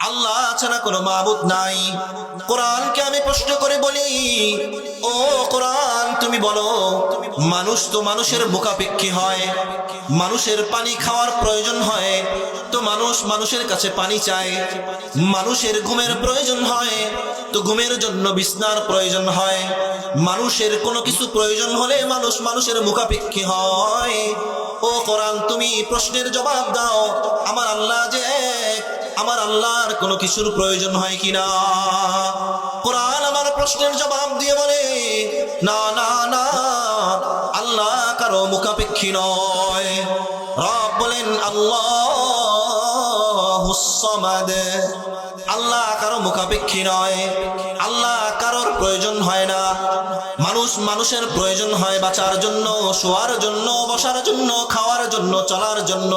আল্লাহ ছাড়া কোনো মাবুদ নাই। কোরআনকে আমি প্রশ্ন করে বলি, ও কোরআন তুমি বলো, মানুষ তো মানুষের মুখাপেক্ষী হয়, মানুষের পানি খাওয়ার প্রয়োজন হয় তো মানুষ মানুষের কাছে পানি চায়, মানুষের ঘুমের প্রয়োজন হয় তো ঘুমের জন্য বিছনার প্রয়োজন হয়, মানুষের কোনো কিছু প্রয়োজন হলে মানুষ মানুষের মুখাপেক্ষী হয়। ও কোরআন তুমি প্রশ্নের জবাব দাও, আমার আল্লাহ যে এক, আমার আল্লাহর কোনো কিছুর প্রয়োজন হয় কিনা? কোরআন আমার প্রশ্নের জবাব দিয়ে বলে, না না না, আল্লাহ কারো মুখাপেক্ষী নয়। রব বলেন আল্লাহুস সামাদ, আল্লাহ কারো মুখাপেক্ষী নয়, আল্লাহ কারোর প্রয়োজন হয় না। মানুষ মানুষের প্রয়োজন হয় বাঁচার জন্য, শোয়ার জন্য, বসার জন্য, খাওয়ার জন্য, চলার জন্য,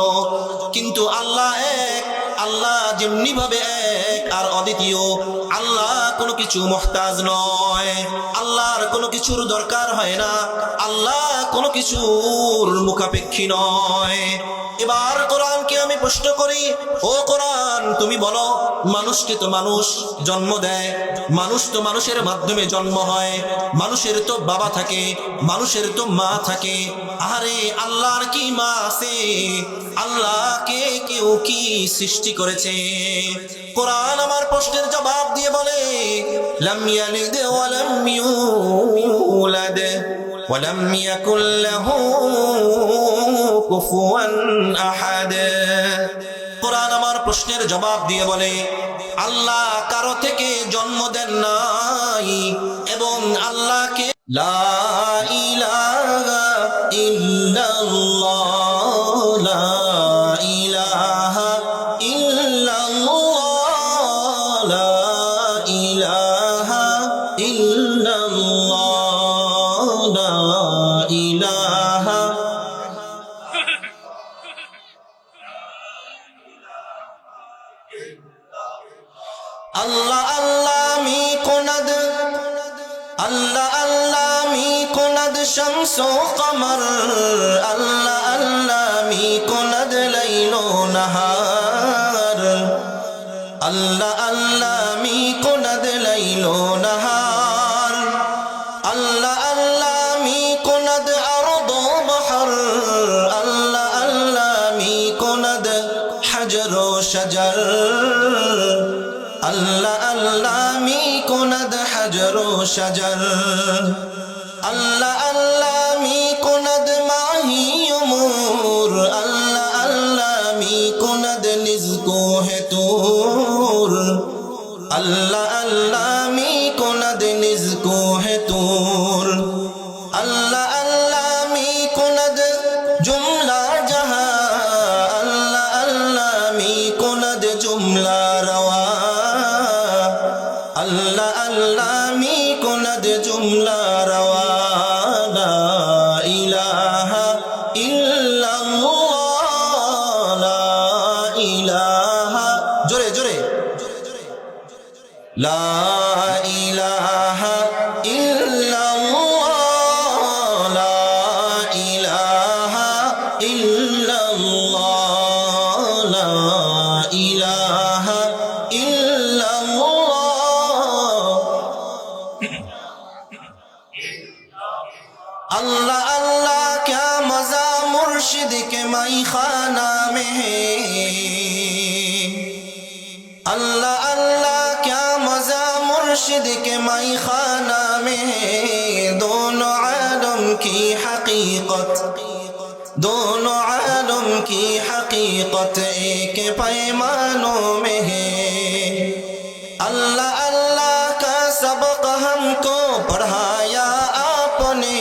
কিন্তু আল্লাহ এক, আল্লাহ যেমনি ভাবে এক আর অদ্বিতীয়, আল্লাহ কোনো কিছু মুহতাজ নয়, আল্লাহর কোনো কিছুর দরকার হয় না, আল্লাহ কোনো কিছুর মুখাপেক্ষী নয়। এবার কোরআনকে আমি প্রশ্ন করি, ও কোরআন তুমি বলো, মানুষকে তো মানুষ জন্ম দেয়, মানুষ তো মানুষের মাধ্যমে জন্ম হয়, মানুষের তো বাবা থাকে, মানুষের তো মা থাকে, আরে আল্লাহর কি মা আছে? আল্লাহকে কেউ কি সৃষ্টি করেছে? কোরআন আমার প্রশ্নের জবাব দিয়ে বলে, লাম ইয়ালিদ ওয়া লাম ইউলাদ ওয়া লাম ইয়াকুল লাহু কুফুয়ান আহাদ। কোরআন আমার প্রশ্নের জবাব দিয়ে বলে, আল্লাহ কারো থেকে জন্ম দেন নাই এবং আল্লাহকে লা ইলাহা ইল্লাল্লাহ, লা ইলাহা ইল্লাল্লাহ, লা ইলাহা ইল্লাল্লাহ, লা ইলাহা। আল্লাহ আল্লাহ মি কুনাদ, আল্লাহ আল্লাহ মি কুনাদ শামস ও কমর, আল্লাহ আল্লাহ মি কুনাদ লাইল ও নাহার, আল্লাহ আল্লাহ মি কুনাদ লাইল ও নাহার, আল্লাহ আল্লাহ মি কুনাদ আরদ ও বহর, আল্লাহ আল্লাহ মি কুনাদ হাজর ও শাজার, আল্লাহ আল্লাহ মি কুনাদ হাজর ও শাজার, আল্লাহ আল্লাহ মি কুনাদ মাহি উমুর, আল্লাহ আল্লাহ মি কুনাদ নিজকো হে তুর, আল্লাহ আল্লাহ মি কুনাদ নিজকো হে তুর, আল্লাহ আল্লাহ মি কুনাদ জুমলা জাহা, আল্লাহ আল্লাহ মি কুনাদ জুমলা রওয়া, আল্লাহ আল্লাহ মি কুনাদ জুমলা রওয়া, লা ইলাহা ইল্লাল্লাহ, লা ইলাহা, জোরে জোরে, লা ইলাহা ইল্লাল্লাহ, লা ইলাহা ইল্লাল্লাহ, লা ইলাহা ইল্লাল্লাহ। अल्लाह अल्लाह क्या मजा मुर्शिद के माई खाना में है, अल्लाह अल्लाह क्या मजा मुर्शिद के माई खाना में है, दोनों आलम की हकीकत, दोनों आलम की हकीकत एक पैमानों में है। अल्लाह अल्लाह का सबक हमको पढ़ाया आपने,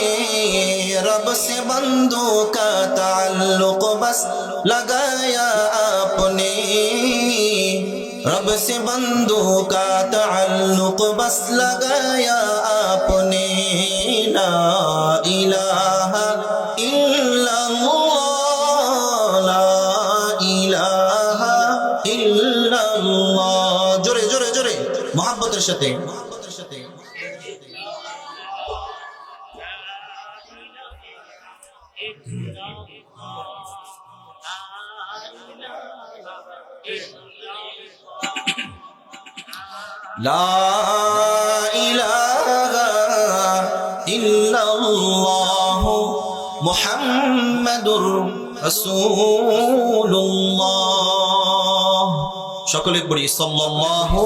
रब से बंदों का ताल्लुक बस लगाया आपने, रब से बंदों का ताल्लुक बस लगाया आपने, ला इलाहा इल्लल्लाह, ला इलाहा इल्लल्लाह। जोरे जोरे जोरे मोहब्बतेर साथे লা ইলাহা ইল্লাল্লাহ মুহাম্মাদুর রাসূলুল্লাহ। সকলে পড়ি সাল্লাল্লাহু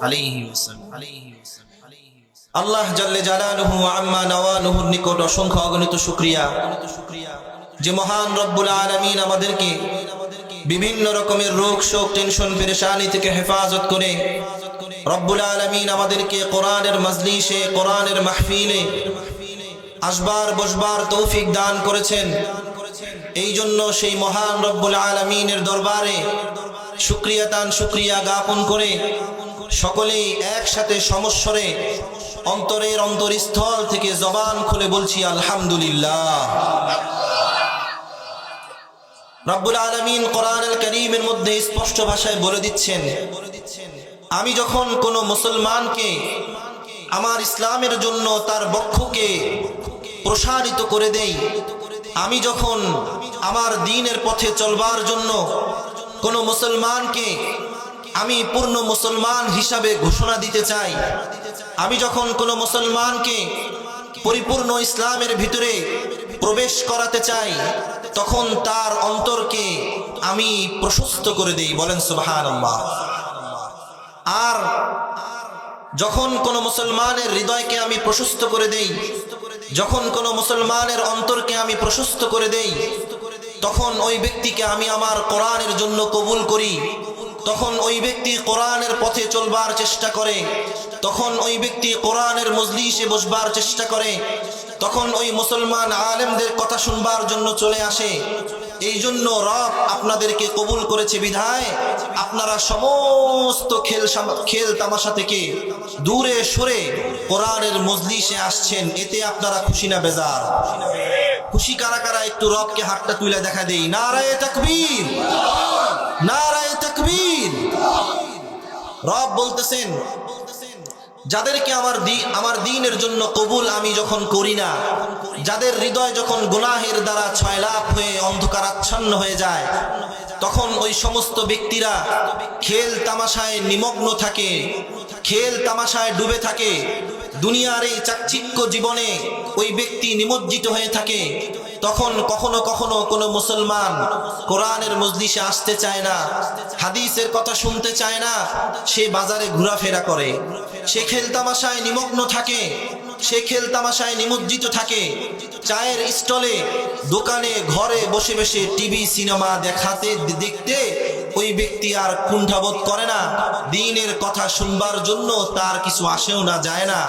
আলাইহি ওয়াসাল্লাম। আল্লাহ জাল্লে জালালুহু আম্মা নাওয়ালুহুর নিকট অসংখ্য অগণিত শুকরিয়া যে মহান রব্বুল আলামিন আমাদেরকে বিভিন্ন রকমের রোগ শোক টেনশন পেরেশানি থেকে হেফাজত করে রব্বুল আলামিন আমাদেরকে কোরআনের মজলিসে কোরআনের মাহফিলে আসবার বসবার তৌফিক দান করেছেন। এই জন্য সেই মহান রব্বুল আলামিনের দরবারে শুকরিয়া জ্ঞাপন করে সকলেই একসাথে সমস্বরে অন্তরের অন্তরস্থল থেকে জবান খুলে বলছি আলহামদুলিল্লাহ। রব্বুল আলামিন কোরআনুল কারীমের মধ্যে স্পষ্ট ভাষায় বলে দিচ্ছেন, আমি যখন কোনো মুসলমানকে আমার ইসলামের জন্য তার বক্ষকে প্রসারিত করে দেই, আমি যখন আমার দ্বীনের পথে চলবার জন্য কোনো মুসলমানকে আমি পূর্ণ মুসলমান হিসাবে ঘোষণা দিতে চাই, আমি যখন কোনো মুসলমানকে পরিপূর্ণ ইসলামের ভিতরে প্রবেশ করাতে চাই, তখন তার অন্তরকে আমি প্রশস্ত করে দেই। বলেন সুবহানাল্লাহ। আর যখন কোনো মুসলমানের হৃদয়কে আমি প্রশস্ত করে দেই, যখন কোনো মুসলমানের অন্তরকে আমি প্রশস্ত করে দেই, তখন ওই ব্যক্তিকে আমি আমার কোরআনের জন্য কবুল করি, তখন ওই ব্যক্তি কোরআনের পথে চলবার চেষ্টা করে, তখন ওই ব্যক্তি কোরআনের মজলিসে বসবার চেষ্টা করে, তখন ওই মুসলমান আলেমদের কথা শুনবার জন্য চলে আসে। এই জন্য রব আপনাদেরকে কবুল করেছে বিধায় আপনারা সমস্ত খেল তামাশা থেকে দূরে সরে কোরআনের মজলিসে আসছেন। এতে আপনারা খুশি না বেজার? খুশি কারা কারা একটু রবকে হাতটা তুলে দেখা দেই। নারায়ে তাকবীর, নারায়ে তাকবীর। রব বলতেছেন, যাদেরকে আমার দ্বীনের জন্য কবুল আমি যখন করি না, যাদের হৃদয় যখন গুনাহের দ্বারা ছয়লাপ হয়ে অন্ধকারাচ্ছন্ন হয়ে যায়, তখন ওই সমস্ত ব্যক্তিরা খেল তামাশায় নিমগ্ন থাকে, খেল তামাশায় ডুবে থাকে, দুনিয়ার এই চাকচিক্য জীবনে ওই ব্যক্তি নিমজ্জিত হয়ে থাকে। তখন কখনো কখনো কোনো মুসলমান কোরআনের মজলিসে আসতে চায় না, হাদিসের কথা শুনতে চায় না, সে বাজারে ঘোরাফেরা করে, সে খেল তামাশায় নিমগ্ন থাকে, সে খেল তামাশায় নিমজ্জিত থাকে। চায়ের স্টলে, দোকানে, ঘরে বসে বসে টিভি সিনেমা দেখতে ওই ব্যক্তি আর কুণ্ঠাবোধ করে না, দ্বীনের কথা শুনবার জন্য তার কিছু আসেও না, যায় না।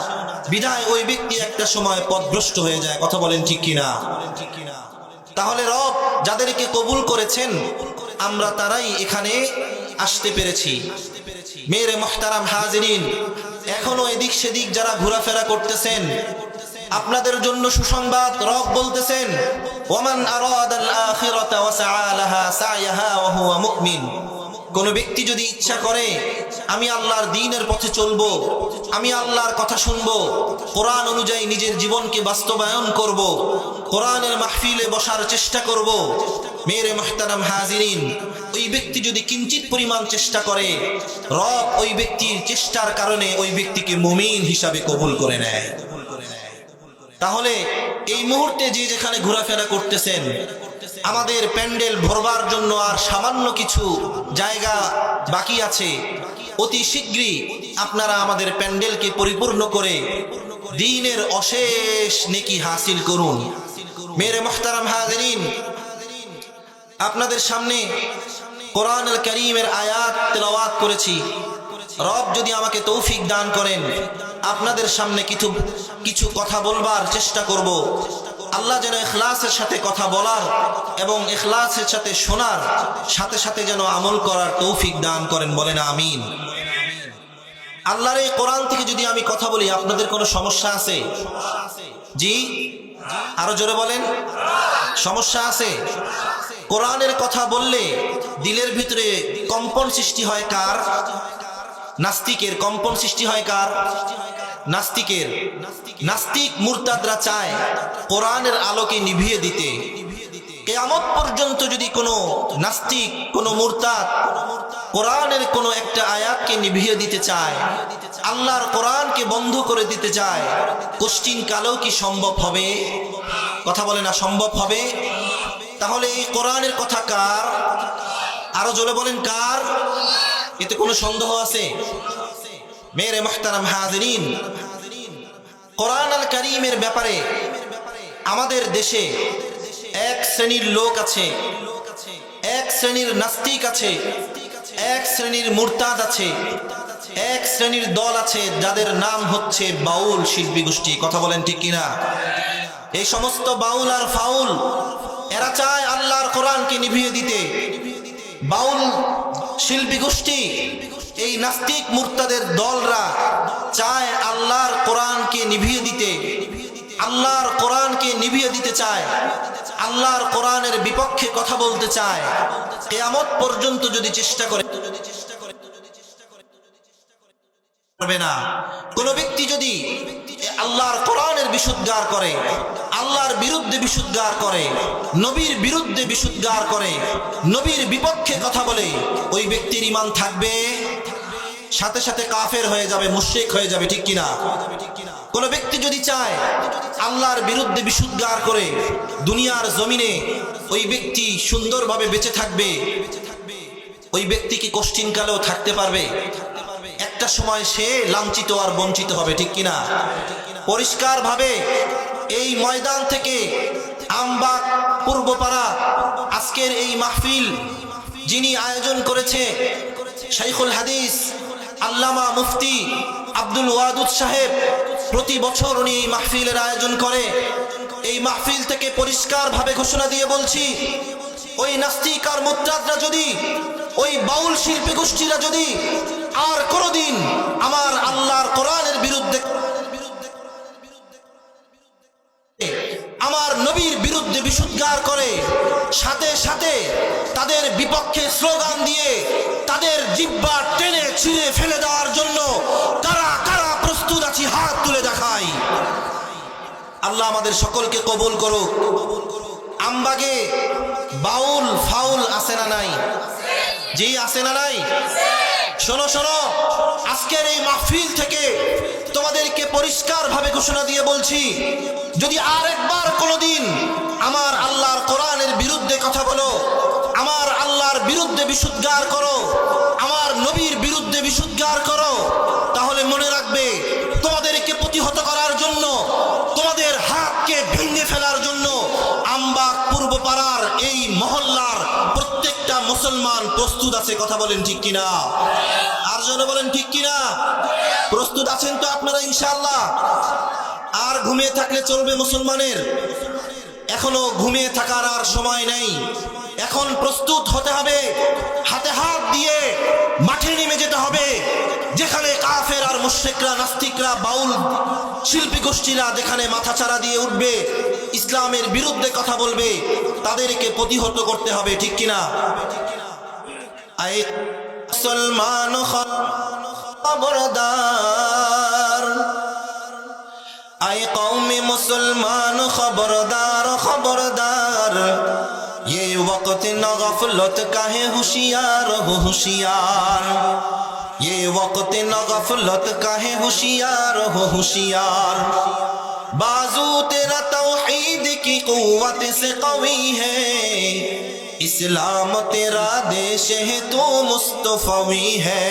বিধায় ওই ব্যক্তি একটা সময় পথভ্রষ্ট হয়ে যায়। কথা বলেন ঠিক কিনা? তাহলে রব যাদেরকে কবুল করেছেন আমরা তারাই এখানে আসতে পেরেছি। মেরে মুহতারাম হাজিরিন, এখনো এদিক সেদিক যারা ঘোরাফেরা করতেছেন, আপনাদের জন্য সুসংবাদ। রব বলতেছেন, ওমান আরাদাল আখিরাতা ওয়া সাআ লাহা সা'য়াহা ওয়া হুয়া মুমিন। কোন ব্যক্তি যদি ইচ্ছা করে আমি আল্লাহর দ্বীনের পথে চলবো, আমি আল্লাহর কথা শুনবো, কোরআন অনুযায়ী নিজের জীবনকে বাস্তবায়ন করব, কোরআনের মাহফিলে বসার চেষ্টা করব, মেরে মুহতারাম হাজিরিন, ওই ব্যক্তি যদি কিঞ্চিত পরিমাণ চেষ্টা করে, রব ওই ব্যক্তির চেষ্টার কারণে ওই ব্যক্তিকে মুমিন হিসাবে কবুল করে নেয়। তাহলে এই মুহূর্তে যে যেখানে ঘোরাফেরা করতেছেন, আমাদের প্যান্ডেল ভরবার জন্য আর সামান্য কিছু জায়গা বাকি আছে। অতি শীঘ্রই আপনারা আমাদের প্যান্ডেলকে পরিপূর্ণ করে দ্বীনের অশেষ নেকি হাসিল করুন। মেরে মুহতারাম হাজিরিন, আপনাদের সামনে কোরআনুল কারীমের আয়াত তেলাওয়াত করেছি। রব যদি আমাকে তৌফিক দান করেন, আপনাদের সামনে কিছু কথা বলবার চেষ্টা করব। আল্লাহ যেন ইখলাসের সাথে কথা বলার এবং ইখলাসের সাথে শোনার সাথে সাথে যেন আমল করার তৌফিক দান করেন। বলেন আমিন। আল্লাহর এই কোরআন থেকে যদি আমি কথা বলি, আপনাদের কোনো সমস্যা আছে? জি, আরো জোরে বলেন। সমস্যা আছে? কোরআনের কথা বললে দিলের ভিতরে কম্পন সৃষ্টি হয় কার? নাস্তিকের। কম্পন সৃষ্টি হয় কার? নাস্তিকের। নাস্তিক মুরতাদরা চায় কোরআনের আলোকে নিভিয়ে দিতে, কিয়ামত পর্যন্ত যদি কোনো নাস্তিক, কোনো মুরতাদ কোরআনের কোনো একটা আয়াতকে নিভিয়ে দিতে চায়, আল্লাহর কোরআনকে বন্ধ করে দিতে চায়, কোশ্চিন কালেও কি সম্ভব হবে? কথা বলে না, সম্ভব হবে? তাহলে এই কোরআনের কথা কার? আরো জোরে বলেন কার? এতে কোনো সন্দেহ আছে? মেরে মুহতারাম হাজিরিন, কোরআন আল কারীমের ব্যাপারে আমাদের দেশে এক শ্রেণীর লোক আছে, এক শ্রেণীর নাস্তিক আছে, এক শ্রেণীর মুরতাদ আছে, এক শ্রেণীর দল আছে যাদের নাম হচ্ছে বাউল শিল্পী গোষ্ঠী। কথা বলেন ঠিক কিনা? এই সমস্ত বাউল আর ফাউল এরা চায় আল্লাহর কোরআনকে নিভিয়ে দিতে। বাউল শিল্পী গোষ্ঠী, এই নাস্তিক মুরতাদের দলরা চায় আল্লাহর কোরআনকে নিভিয়ে দিতে, আল্লাহর কোরআনকে নিভিয়ে দিতে চায়, আল্লাহর কোরআনের বিপক্ষে কথা বলতে চায়। কিয়ামত পর্যন্ত যদি চেষ্টা করে পারবে না। কোন ব্যক্তি যদি আল্লাহর কোরআনের বিশুদ্ধার করে, আল্লাহর বিরুদ্ধে বিশুদ্ধার করে, নবীর বিরুদ্ধে বিশুদ্ধার করে, নবীর বিপক্ষে কথা বলে, ওই ব্যক্তির ঈমান থাকবে, সাথে সাথে কাফের হয়ে যাবে, মুশরিক হয়ে যাবে। ঠিক কিনা? কোন ব্যক্তি যদি চায় আল্লাহর বিরুদ্ধে বিশুদ্ধার করে দুনিয়ার জমিনে ওই ব্যক্তি সুন্দরভাবে বেঁচে থাকবে, ওই ব্যক্তি কি কোশ্চিন কালেও থাকতে পারবে? একটা সময় সে লাঞ্ছিত আর বঞ্চিত হবে। ঠিক কিনা? পরিষ্কার ভাবে এই ময়দান থেকে আমবাগ পূর্বপাড়া আজকের এই মাহফিল যিনি আয়োজন করেছে, শাইখুল হাদিস আল্লামা মুফতি আব্দুল ওয়াদুদ সাহেব, প্রতি বছর উনি এই মাহফিলের আয়োজন করে। এই মাহফিল থেকে পরিষ্কার ভাবে ঘোষণা দিয়ে বলছি, ওই নাস্তিক আর মুরতাদরা যদি, ওই বাউল শিল্পী গোষ্ঠীরা যদি আর কোনোদিন আমার আল্লাহর কোরআনের বিরুদ্ধে, আমার নবীর বিরুদ্ধে বিশুদ্ধার করে, সাথে সাথে তাদের বিপক্ষে স্লোগান দিয়ে তাদের জিহ্বা টেনে ছিঁড়ে ফেলে দেওয়ার জন্য কারা কারা প্রস্তুত আছি হাত তুলে দেখাই। আল্লাহ আমাদের সকলকে কবুল করুক। আমবাগে বাউল ফাউল আছে না নাই? জি আছে না নাই? শোনো শোনো, আজকের এই মাহফিল থেকে তোমাদেরকে পরিষ্কার ভাবে ঘোষণা দিয়ে বলছি, যদি আর একবার কোনোদিন আমার আল্লাহর কোরআনের বিরুদ্ধে কথা বলো, আমার আল্লাহর বিরুদ্ধে বিশুদ্ধার করো, আমার নবীর বিরুদ্ধে বিশুদ্ধার করো, তাহলে মনে রাখবে তোমাদেরকে প্রতিহত করার জন্য, তোমাদের হাতকে ভেঙে ফেলার জন্য আমবাগ পূর্বপাড়ার এই মহল্লার প্রত্যেকটা মুসলমান প্রস্তুত আছে। কথা বলেন ঠিক কিনা? আর জন্য বলেন ঠিক কিনা? প্রস্তুত আছেন তো আপনারা ইনশাআল্লাহ? আর ঘুমিয়ে থাকলে চলবে মুসলমানের? এখনো ঘুমিয়ে থাকার আর সময় নেই। এখন প্রস্তুত হতে হবে, হাতে হাত দিয়ে মাঠে নেমে যেতে হবে। যেখানে কাফের আর মুশরিকরা, নাস্তিকরা, বাউল শিল্পী গোষ্ঠীরা যেখানে মাথাচাড়া দিয়ে উঠবে, ইসলামের বিরুদ্ধে কথা বলবে, তাদেরকে প্রতিহত করতে হবে। ঠিক কিনা? আয় মুসলমান খবরদার, আয় কওমে মুসলমান খবরদার খবরদার, ये वक्त न गफलत का है होशियार हो होशियार, ये वक्त न गफलत का है होशियार हो होशियार, बाजू तेरा तौहीद की कुव्वत से कवी है, इस्लाम तेरा देश है तू मुस्तफवी है,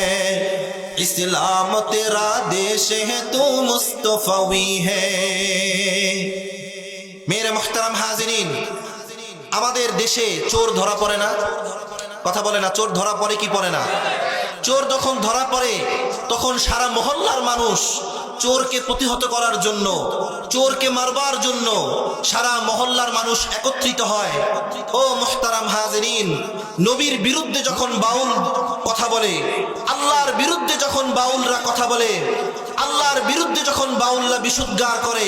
इस्लाम तेरा देश है तू मुस्तफवी है। मेरे मुहतरम हाजिरीन, আমাদের দেশে চোর ধরা পড়ে না? কথা বলে না? চোর ধরা পড়ে কি পড়ে না? চোর যখন ধরা পড়ে তখন সারা মহল্লার মানুষ চোরকে প্রতিহত করার জন্য, চোরকে মারবার জন্য সারা মহল্লার মানুষ একত্রিত হয়। ও মুহতারাম হাজিরিন, নবীর বিরুদ্ধে যখন বাউল কথা বলে, আল্লাহর বিরুদ্ধে যখন বাউলরা কথা বলে, আল্লাহর বিরুদ্ধে যখন বাউলরা বিশুদ্ধার করে,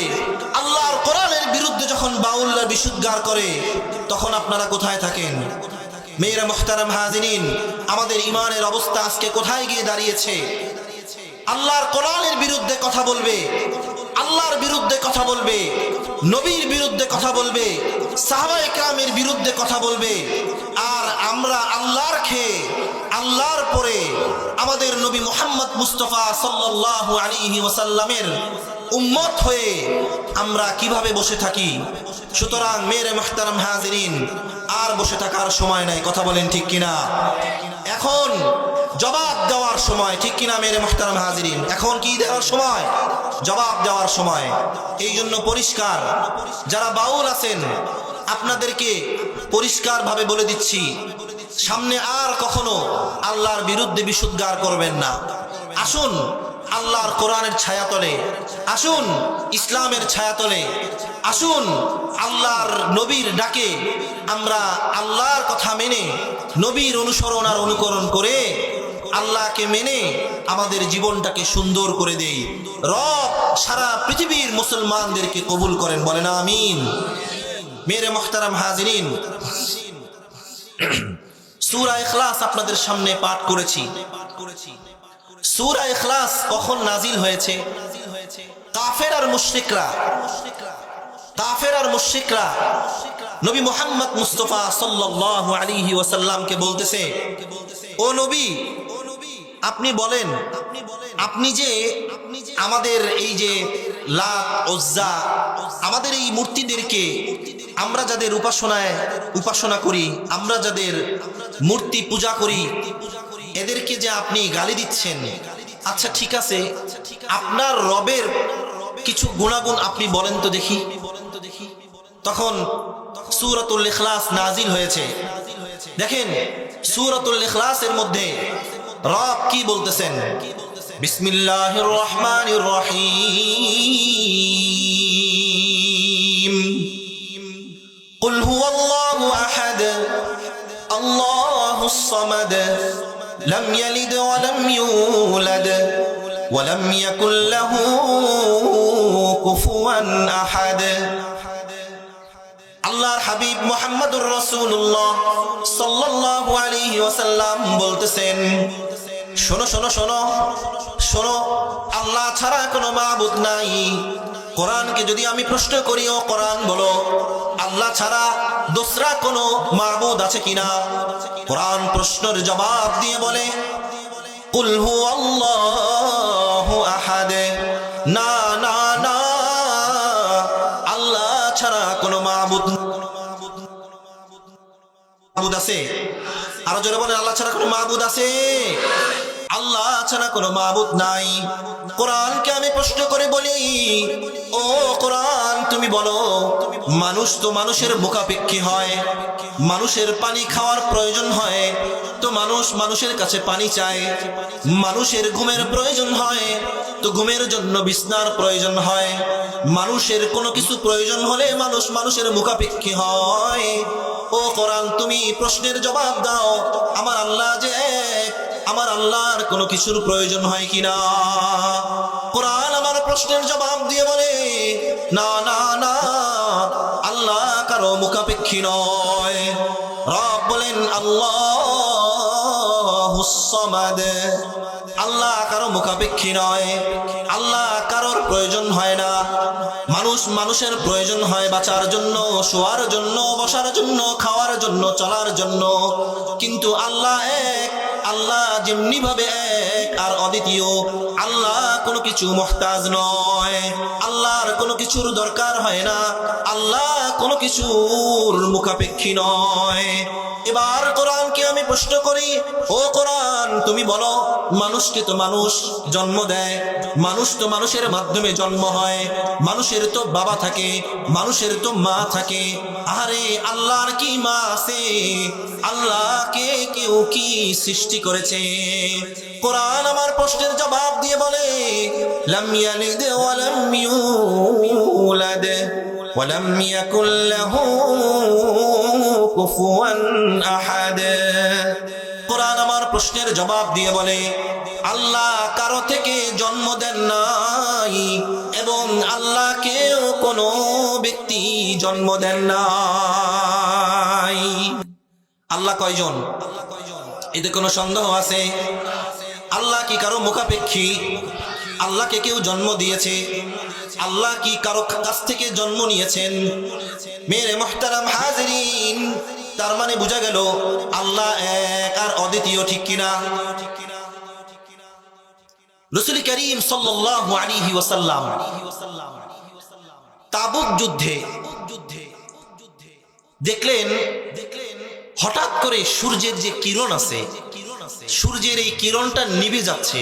আল্লাহর কোরআনের বিরুদ্ধে যখন বাউলরা বিশুদ্ধার করে, তখন আপনারা কোথায় থাকেন? মেয়েরা মুহতারাম হাজিরিন, আমাদের ইমানের অবস্থা আজকে কোথায় গিয়ে দাঁড়িয়েছে? আল্লাহর কোরআনের বিরুদ্ধে কথা বলবে, আল্লাহর বিরুদ্ধে কথা বলবে, নবীর বিরুদ্ধে কথা বলবে, সাহাবায়ে কেরামের বিরুদ্ধে কথা বলবে, আর আমরা আল্লাহর খেয়ে আল্লাহর পরে আমাদের নবী মুহাম্মদ মুস্তাফা সাল্লাল্লাহু আলাইহি ওয়াসাল্লামের উম্মত হয়ে আমরা কিভাবে বসে থাকি? সুতরাং মেরে মুহতারাম হাজিরিন, আর বসে থাকার সময় নাই। কথা বলেন ঠিক কিনা? এখন জবাব দেওয়ার সময়, ঠিক কিনা মেরে মুহতারাম হাজিরিন? এখন কি দেওয়ার সময়? জবাব দেওয়ার সময়। এই জন্য পরিষ্কার যারা বাউল আছেন আপনাদেরকে পরিষ্কারভাবে বলে দিচ্ছি, সামনে আর কখনো আল্লাহর বিরুদ্ধে বিশুদ্ধার করবেন না। আসুন আল্লাহর কোরআনের ছায়াতলে, আসুন ইসলামের ছায়াতলে, আসুন আল্লাহর নবীর ডাকে আমরা আল্লাহর কথা মেনে নবীর অনুসরণ আর অনুকরণ করে আল্লাহকে মেনে আমাদের জীবনটাকে সুন্দর করে দেই। রব সারা পৃথিবীর মুসলমানদেরকে কবুল করেন, বলেন আমিন। মেরে মুহতারাম হাজিরিন, সূরা ইখলাস আপনাদের সামনে পাঠ করেছি। সূরা ইখলাস কখন নাজিল হয়েছে? কাফের আর মুশরিকরা নবী মুহাম্মদ মুস্তাফা সাল্লাল্লাহু আলাইহি ওয়াসাল্লামকে বলতেছে, ও নবী, আপনি বলেন, আপনি যে আমাদের এই যে লাত উজ্জা, আমাদের এই মূর্তিদেরকে আমরা যাদের উপাসনা করি, আমরা যাদের মূর্তি পূজা করি, এদেরকে যে আপনি গালি দিচ্ছেন, আচ্ছা ঠিক আছে, আপনার রবের কিছু গুণাগুণ আপনি বলেন তো দেখি। তখন সূরাতুল ইখলাস নাজিল হয়েছে। দেখেন সূরাতুল ইখলাসের মধ্যে রব কি বলতেছেন? বিসমিল্লাহির রহমানির রহিম। কুল হুয়াল্লাহু আহাদ আল্লাহুস সামাদ লাম ইয়ালিদ ওয়া লাম ইউলাদ ওয়া লাম ইয়াকুল লাহু কুফুয়ান আহাদ। আল্লাহর হাবিব মুহাম্মদুর রাসূলুল্লাহ সাল্লাল্লাহু আলাইহি ওয়াসাল্লাম বলতেছেন, শোনো শোনো শোনো শোনো, আল্লাহ ছাড়া কোনো মাবুদ নাই। কোরআনকে যদি আমি প্রশ্ন করি, ও কোরআন বলো, আল্লাহ ছাড়া দোসরা কোনো মাবুদ আছে কিনা? কোরআন প্রশ্নের জবাব দিয়ে বলে, কুল হুয়াল্লাহু আহাদ, না না না, আল্লাহ ছাড়া কোনো মাবুদ আছে? আরো জোরে বলেন, আল্লাহ ছাড়া কোনো মাবুদ আছে? আল্লাহ ছাড়া কোনো মাবুদ নাই। কোরআনকে আমি প্রশ্ন করে বলি, ও কোরআন তুমি বলো, মানুষ তো মানুষের মুখাপেক্ষী হয়, মানুষের পানি খাওয়ার প্রয়োজন হয় তো মানুষ মানুষের কাছে পানি চায়, মানুষের ঘুমের প্রয়োজন হয় তো ঘুমের জন্য বিছনার প্রয়োজন হয়, মানুষের কোনো কিছু প্রয়োজন হলে মানুষ মানুষের মুখাপেক্ষী হয়। ও কোরআন তুমি প্রশ্নের জবাব দাও, আমার আল্লাহ যে এক, আমার আল্লাহর কোনো কিছুর প্রয়োজন হয় কিনা? কোরআন আমার প্রশ্নের জবাব দিয়ে বলে, না না না, আল্লাহ কারো মুখাপেক্ষী নয়। রব বলেন আল্লাহুস সামাদ, আল্লাহ কারো মুখাপেক্ষী নয়, আল্লাহ কারোর প্রয়োজন হয় না। মানুষ মানুষের প্রয়োজন হয় বাঁচার জন্য, শোয়ার জন্য, বসার জন্য, খাওয়ার জন্য, চলার জন্য, কিন্তু আল্লাহ এক। আল্লাহ যেমনি ভাবে এক আর অদ্বিতীয়, আল্লাহ কোনো কিছু মুহতাজ নয়, আল্লাহর কোনো কিছুর দরকার হয় না, আল্লাহ কোনো কিছুর মুখাপেক্ষী নয়। এবার কোরআনকে আমি প্রশ্ন করি, ও কোরআন তুমি বলো, মানুষকে তো মানুষ জন্ম দেয়, মানুষ তো মানুষের মাধ্যমে জন্ম হয়, মানুষের তো বাবা থাকে, মানুষের তো মা থাকে, আরে আল্লাহর কি মা আছে? আল্লাহকে কেউ কি সৃষ্টি করেছে? কোরআন আমার প্রশ্নের জবাব দিয়ে বলে, লাম ইয়ালিদ ওয়া লাম ইউলাদ ওয়া লাম ইয়াকুল লাহু কুফুয়ান আহাদ। কোরআন আমার প্রশ্নের জবাব দিয়ে বলে, আল্লাহ কারো থেকে জন্ম দেন নাই এবং আল্লাহকেও কোনো ব্যক্তি জন্ম দেন নাই। আল্লাহ কয়জন? এতে কোনো সন্দেহ আছে? আল্লাহ কি কারো মুখাপেক্ষী? আল্লাহকে কেউ জন্ম দিয়েছে? আল্লাহ কি কারো কাছ থেকে জন্ম নিয়েছেন? মেরে মুহতারাম হাজিরিন, তার মানে বোঝা গেল আল্লাহ এক আর অদ্বিতীয়, ঠিক কিনা? রাসূল করিম সাল্লাল্লাহু আলাইহি ওয়াসাল্লাম তাবুক যুদ্ধে দেখলেন হঠাৎ করে সূর্যের যে কিরণ আছে, সূর্যের এই কিরণটা নিভে যাচ্ছে।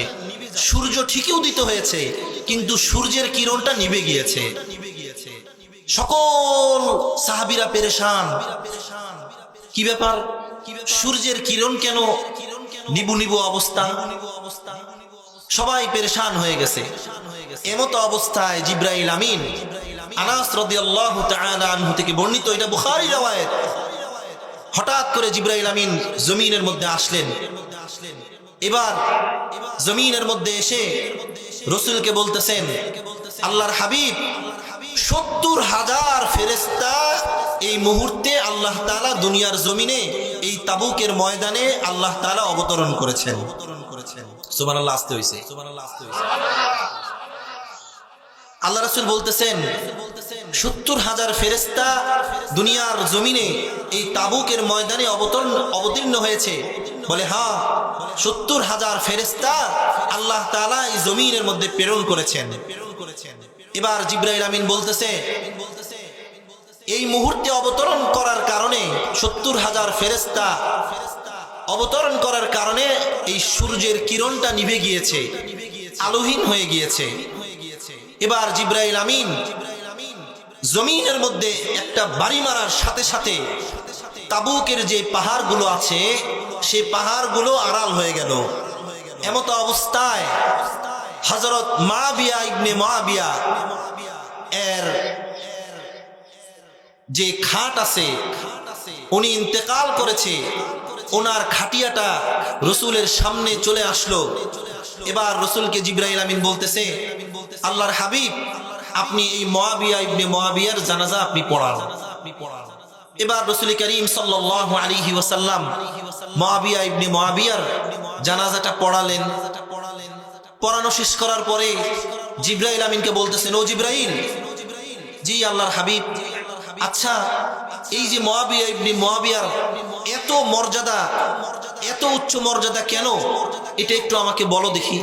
সূর্য ঠিকই উদিত হয়েছে, কিন্তু সূর্যের কিরণটা নিভে গিয়েছে। সকল সাহাবীরা পেরেশান, কি ব্যাপার, সূর্যের কিরণ কেন নিবু নিবু অবস্থা? সবাই পেরেশান হয়ে গেছে। এমতো অবস্থায় জিবরাইল আমিন, আনাস রাদিয়াল্লাহু তাআলা আনহু থেকে বর্ণিত, এটা বুখারী riwayat, হঠাৎ করে জিবরাইল আমিন জমিনের মধ্যে আসলেন। এবার জমিনের মধ্যে এসে রাসূলকে বলতেছেন, আল্লাহর হাবিব, 70,000 ফেরেশতা এই মুহূর্তে আল্লাহ তাআলা দুনিয়ার জমিনে এই তাবুকের ময়দানে আল্লাহ তাআলা অবতরণ করেছেন। সুবহানাল্লাহ, আসতে হইছে। আল্লাহ রাসূল বলতেছেন 70,000 ফেরেশতা দুনিয়ার জমিনে এই তাবুকের ময়দানে অবতীর্ণ হয়েছে। বলে হ্যাঁ, 70,000 ফেরেশতা আল্লাহ তাআলা এই জমিনের মধ্যে প্রেরণ করেছেন। এবার জিবরাইল আমিন বলতেছে, এই মুহূর্তে অবতরণ করার কারণে 70,000 ফেরেশতা অবতরণ করার কারণে এই সূর্যের কিরণটা নিভে গিয়েছে, আলোহীন হয়ে গিয়েছে। এবার জিবরাইল আমিন জমিনের মধ্যে একটা বাড়ি মারার সাথে সাথে তাবুকের যে পাহাড়গুলো আছে সেই পাহাড়গুলো আড়াল হয়ে গেল। এমতো অবস্থায় হযরত মুআবিয়া ইবনে মুআবিয়া এর যে খাট আছে, উনি ইন্তেকাল করেছে। ওনার খাটিয়াটা রাসূলের সামনে চলে আসলো। এবার রাসূলকে জিবরাইল আমিন বলতেছে, আল্লাহর হাবিব, আপনি এই মুআবিয়া ইবনে মুআবিয়ার জানাজা আপনি পড়ান। এবার রাসূল করিম সাল্লাল্লাহু আলাইহি ওয়াসাল্লাম মুআবিয়া ইবনে মুআবিয়ার জানাজাটা পড়ালেন। পড়ানো শেষ করার পরে জিবরাইল আমিনকে বলতেছেন, ও জিবরাইল। জি আল্লাহর হাবিব, আচ্ছা এই যে মুআবিয়া ইবনে মুআবিয়ার এত মর্যাদা, এত উচ্চ মর্যাদা কেন, এটা একটু আমাকে বলো দেখি।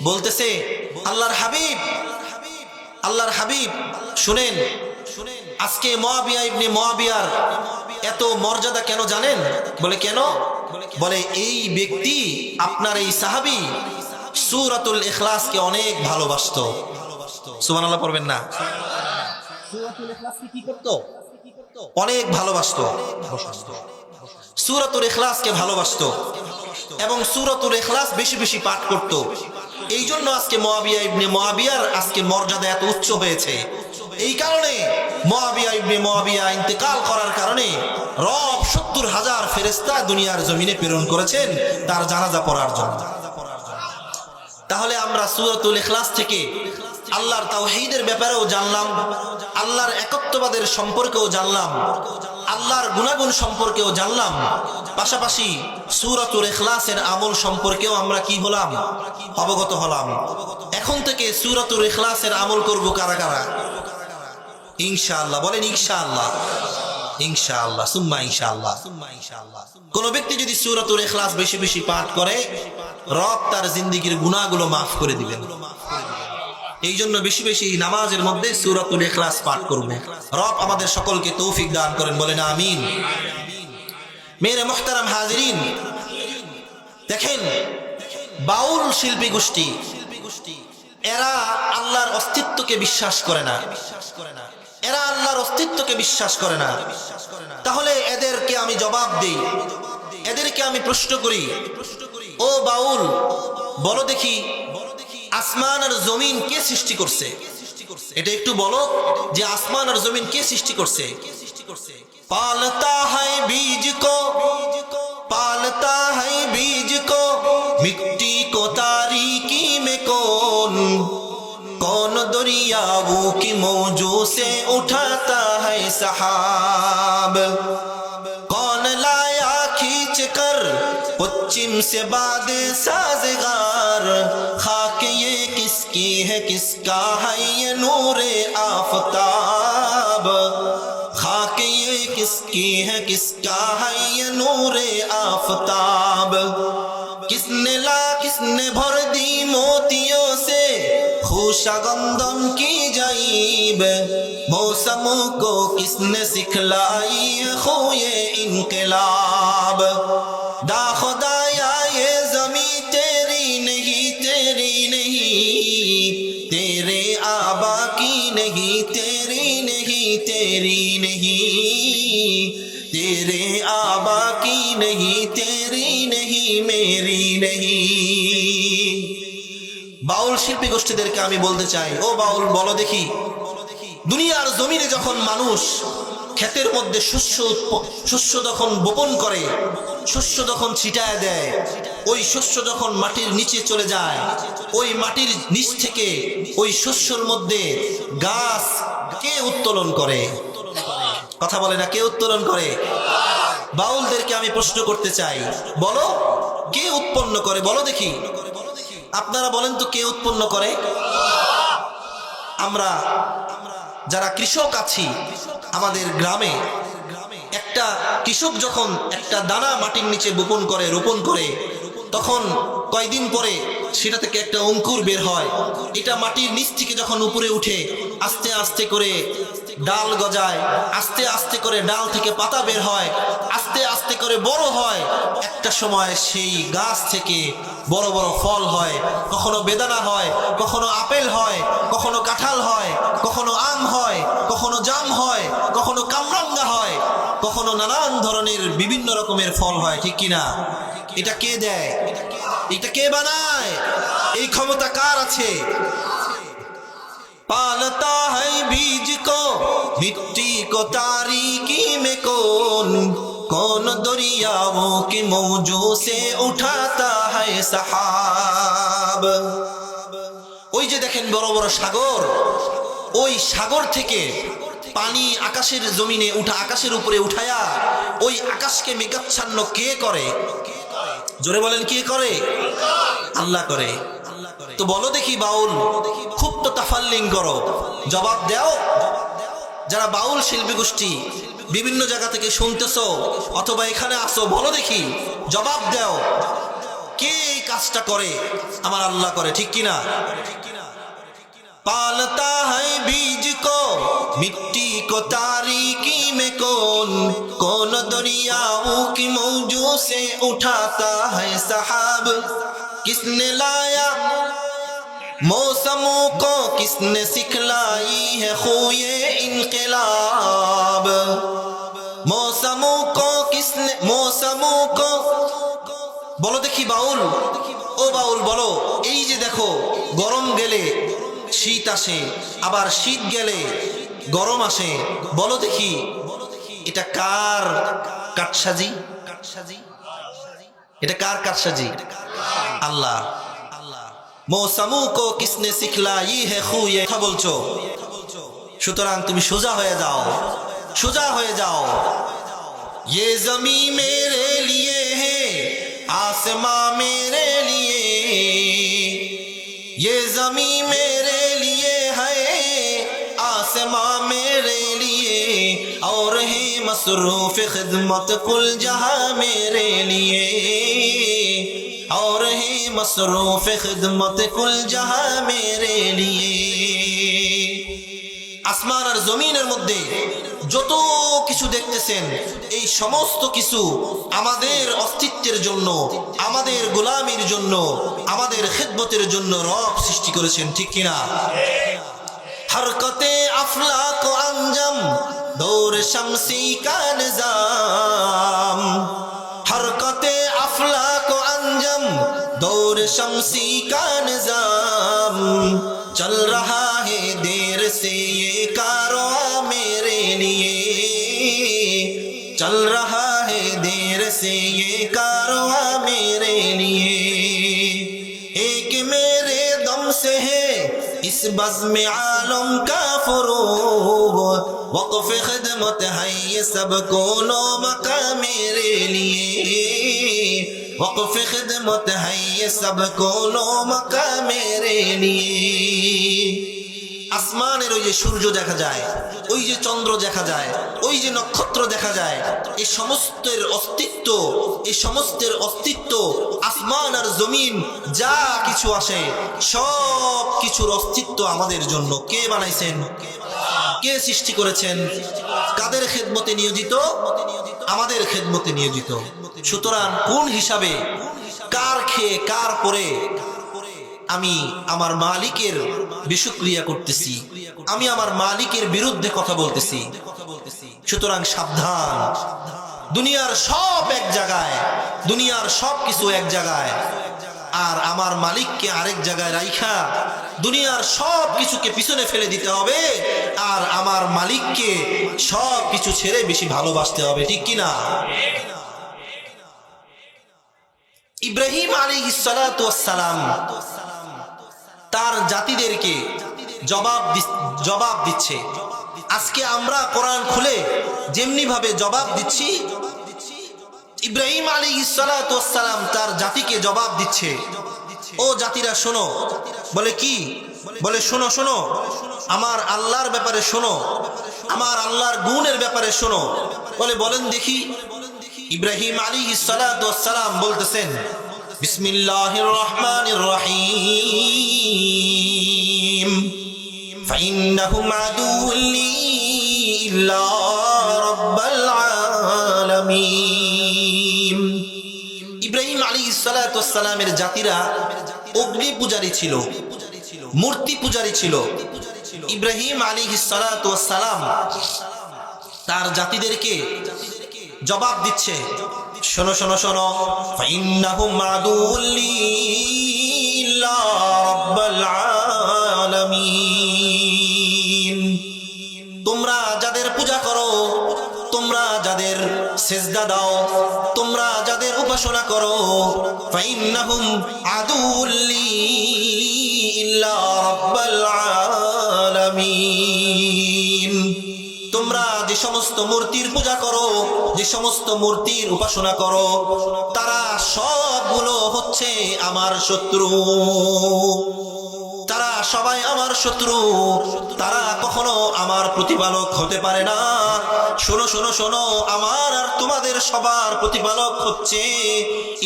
বলতেছে, আল্লাহর হাবিব শুনেন, আজকে মুআবিয়া ইবনে মুআবিয়ার এত মর্যাদা কেন জানেন? বলে কেন? বলে এই ব্যক্তি, আপনার এই সাহাবী সূরাতুল ইখলাসকে অনেক ভালোবাসতো। সুবহানাল্লাহ পড়বেন না? সূরাতুল ইখলাসকে কি করত? অনেক ভালোবাসতো। সূরাতুল ইখলাসকে ভালোবাসতো এবং সূরাতুল ইখলাস বেশি বেশি পাঠ করত। এই জন্য আজকে মুআবিয়া ইবনে মুআবিয়ার আজকে মর্যাদা এত উচ্চ হয়েছে। এই কারণে মুআবিয়া ইবনে মুআবিয়া ইন্তেকাল করার কারণে রব 70,000 ফেরেশতা দুনিয়ার জমিনে প্রেরণ করেছেন তার জানাজা পড়ার জন্য। তাহলে আমরা সূরাতুল ইখলাস থেকে আল্লাহর তাওহীদের ব্যাপারেও জানলাম, আল্লাহর একত্ববাদের সম্পর্কেও জানলাম, আল্লাহর গুণাগুণ সম্পর্কেও জানলাম। পাশাপাশি সূরাতুল ইখলাসের আমল সম্পর্কেও আমরা কি হলাম? অবগত হলাম। এখন থেকে সূরাতুল ইখলাসের আমল করব কারা কারা? ইনশাআল্লাহ বলেন, ইনশাআল্লাহ। ইনশাআল্লাহ সুম্মা ইনশাআল্লাহ। কোন ব্যক্তি যদি সূরাতুল ইখলাস বেশি বেশি পাঠ করে, রব তার জিন্দেগীর গুনাহগুলো মাফ করে দিবেন। এই জন্য বেশি বেশি নামাজের মধ্যে সূরাতুল ইখলাস পাঠ করব। রব আমাদের সকলকে তৌফিক দান করেন, বলেন আমিন। মেরে মুহতারাম হাজিরিন, দেখেন বাউল শিল্পী গোষ্ঠী, এরা আল্লাহর অস্তিত্বকে বিশ্বাস করে না। এরা আল্লাহর অস্তিত্বকে বিশ্বাস করে না। তাহলে এদেরকে আমি জবাব দেই, এদেরকে আমি প্রশ্ন করি, ও বাউল বলো দেখি, আসমান আর জমিন কে সৃষ্টি করছে? এটা একটু বলো যে আসমান আর জমিন কে সৃষ্টি করছে? পালতা হ্যায় বীজ কো, পালতা হ্যায় বীজ কো, মিट्टी को तारीकी में कौन, कौन दरियाओं की मौजों से उठाता है सहाब, कौन लाया खींच कर पश्चिम से बाद साज़गार, खाक ये किसकी है है किसका है ये नूरे आफताब, खाक ये किसकी है किसका है ये नूरे आफताब। किसने भर दी मोतियों से खुशगंदम की जाइब, मौसम को किसने सिखलाई है खुए इनकलाब। दा खुदाया ये ज़मी तेरी नहीं तेरे आबा की नहीं तेरी नहीं तेरे आबा की नहीं तेरी नहीं मेरी नहीं। বাউল শিল্পী গোষ্ঠীদেরকে আমি বলতে চাই, ও বাউল বলো দেখি, দুনিয়ার জমিনে যখন মানুষ ক্ষেতের মধ্যে শস্য যখন বপন করে, শস্য যখন ছিটায় দেয়, ওই শস্য যখন মাটির নিচে চলে যায়, ওই মাটির নিচ থেকে ওই শস্যর মধ্যে গাছ কে উত্তোলন করে? কথা বলে না, কে উত্তোলন করে? বাউলদেরকে আমি প্রশ্ন করতে চাই, বলো কে উৎপন্ন করে? বলো দেখি, আপনারা বলেন তো কে উৎপন্ন করে? আমরা যারা কৃষক আছি, আমাদের গ্রামে একটা কৃষক যখন একটা দানা মাটির নিচে বপন করে, রোপণ করে, তখন কয়দিন পরে সেটা থেকে একটা অঙ্কুর বের হয়। এটা মাটির নিচ থেকে যখন উপরে উঠে আস্তে আস্তে করে ডাল গজায়, আস্তে আস্তে করে ডাল থেকে পাতা বের হয়, আস্তে আস্তে করে বড় হয়। একটা সময় সেই গাছ থেকে বড় বড় ফল হয়, কখনো বেদানা হয়, কখনো আপেল হয়, কখনো কাঁঠাল হয়, কখনো আম হয়, কখনো জাম হয়, কখনো কামরাঙ্গা হয়, কখনো নানান ধরনের বিভিন্ন রকমের ফল হয়, ঠিক কিনা? এটা কে দেয়? এটা কে বানায়? এই ক্ষমতা কার আছে? पालता है बीज को मिट्टी को तारीकी में कौन दरियाओं के मौजों से उठाता है सहाब। ওই যে দেখেন বড় বড় সাগর, ওই সাগর থেকে পানি আকাশের জমিনে উঠা, আকাশের উপরে উঠায়া ওই আকাশকে মেঘাচ্ছন্ন কে করে? জোরে বলেন, কে করে? আল্লাহ করে। তো বলো দেখি বাউল, খুব তো তাফাল্লিং করো, জবাব দাও। যারা বাউল শিল্পী গোষ্ঠী বিভিন্ন জায়গা থেকে শুনতেছো অথবা এখানে আসো, বলো দেখি, জবাব দাও, কে এই কাজটা করে? আমার আল্লাহ করে, ঠিক কিনা? पालता है बीज को मिट्टी को तारीकी में कौन दरियाओं की मौजों से उठाता है सहाब। किसने लाया मौसमों को किसने सिखलाई है खुए इनकलाब। मौसमों को বলো দেখি বাউল, ও বাউল বলো, এই যে দেখো গরম গেলে শীত আসে, আবার শীত গেলে গরম আসে, বলো দেখি এটা কার কারসাজি? এটা কার কারসাজি? আল্লাহ। মৌসামু কো কিসনে সিখলাই হে খুয়ে, কথা বলছো। সুতরাং তুমি সোজা হয়ে যাও, সোজা হয়ে যাও। ये जमी मेरे लिए है, आसमां मेरे लिए, ये जमी मेरे लिए है, आसमां मेरे लिए, और है मसरूफ खिदमत कुल जहां मेरे लिए, और है मसरूफ खिदमत कुल जहां मेरे लिए। আসমান আর জমিনের মধ্যে যত কিছু দেখতেছেন, এই সমস্ত কিছু আমাদের অস্তিত্বের জন্য, আমাদের গোলামির জন্য, আমাদের খিদমতের জন্য রব সৃষ্টি করেছেন, ঠিক কিনা? হরকতে আফলাক ও আঞ্জাম দৌর শামসি কা নিজাম, হরকতে আফলাক ও আঞ্জাম दौर शमसी का निजाम, चल रहा है देर से ये कारवां मेरे लिए, चल रहा है देर से ये कारवां मेरे लिए। एक मेरे दम से है इस बज़्म आलम का फरूग, वक़्फ़ खिदमत है ये सब कोनो मका मेरे लिए, वक़्फ़ खिदमत है ये सब कोनो मका मेरे लिए। যে সূর্য দেখা যায়, ওই যে চন্দ্র দেখা যায়, ওই যে নক্ষত্র দেখা যায়, এই সমস্তের অস্তিত্ব আসমান আর জমিন যা কিছু আসে সব কিছুর অস্তিত্ব আমাদের জন্য কে বানাইছেন? কে সৃষ্টি করেছেন? কাদের খেদমতে নিয়োজিত? আমাদের খেদমতে নিয়োজিত। সুতরাং কোন হিসাবে, কার খেয়ে কার পরে আমি আমার মালিকের বিশুকরিয়া করতেছি, আমি আমার মালিকের বিরুদ্ধে কথা বলতেছি। সুতরাং সাবধান, দুনিয়ার সব এক জায়গায়, দুনিয়ার সব কিছু এক জায়গায়, আর আমার মালিককে আরেক জায়গায় রাইখা দুনিয়ার সব কিছুকে পিছনে ফেলে দিতে হবে, আর আমার মালিককে সব কিছু ছেড়ে বেশি ভালোবাসতে হবে, ঠিক কিনা? ইব্রাহিম আলাইহিস সালাতু ওয়াস সালাম তার জাতিদেরকে জবাব দিচ্ছে। আজকে আমরা কোরআন খুলে যেমনি ভাবে জবাব দিচ্ছি, ইব্রাহিম আলাইহিস সালাতু ওয়াস সালাম তার জাতিকে জবাব দিচ্ছে। ও জাতিরা শোনো। বলে কি? বলে শোনো শোনো, আমার আল্লাহর ব্যাপারে শোনো, আমার আল্লাহর গুণের ব্যাপারে শোনো। বলে বলেন দেখি। ইব্রাহিম আলাইহিস সালাতু ওয়াস সালাম বলতেছেন, বিসমিল্লাহির রহমানির রহিম, ফাইন্নাহুম আদুউন লি ইল্লা রাব্বাল আলামিন। ইব্রাহিম আলাইহিস সালাতু ওয়াস সালামের জাতিরা অগ্নি পূজারী ছিল, মূর্তি পূজারী ছিল। ইব্রাহিম আলাইহিস সালাতু ওয়াস সালাম তার জাতিদেরকে জবাব দিচ্ছে, শোনো শোনো শোনো, ফাইন্নাহুম আদুউন লি ইল্লা রাব্বাল আলামিন। তোমরা যাদের পূজা করো, তোমরা যাদের সিজদা দাও, তোমরা যাদের উপাসনা করো, ফাইন্নাহুম আদুউন লি ইল্লা রাব্বাল আলামিন। তোমরা যে সমস্ত মূর্তির পূজা করো, যে সমস্ত মূর্তির উপাসনা করো, তারা সবগুলো হচ্ছে আমার শত্রু, তারা সবাই আমার শত্রু, তারা কখনো আমার প্রতিপালক হতে পারে না। শোনো শোনো শোনো, আমার আর তোমাদের সবার প্রতিপালক হচ্ছে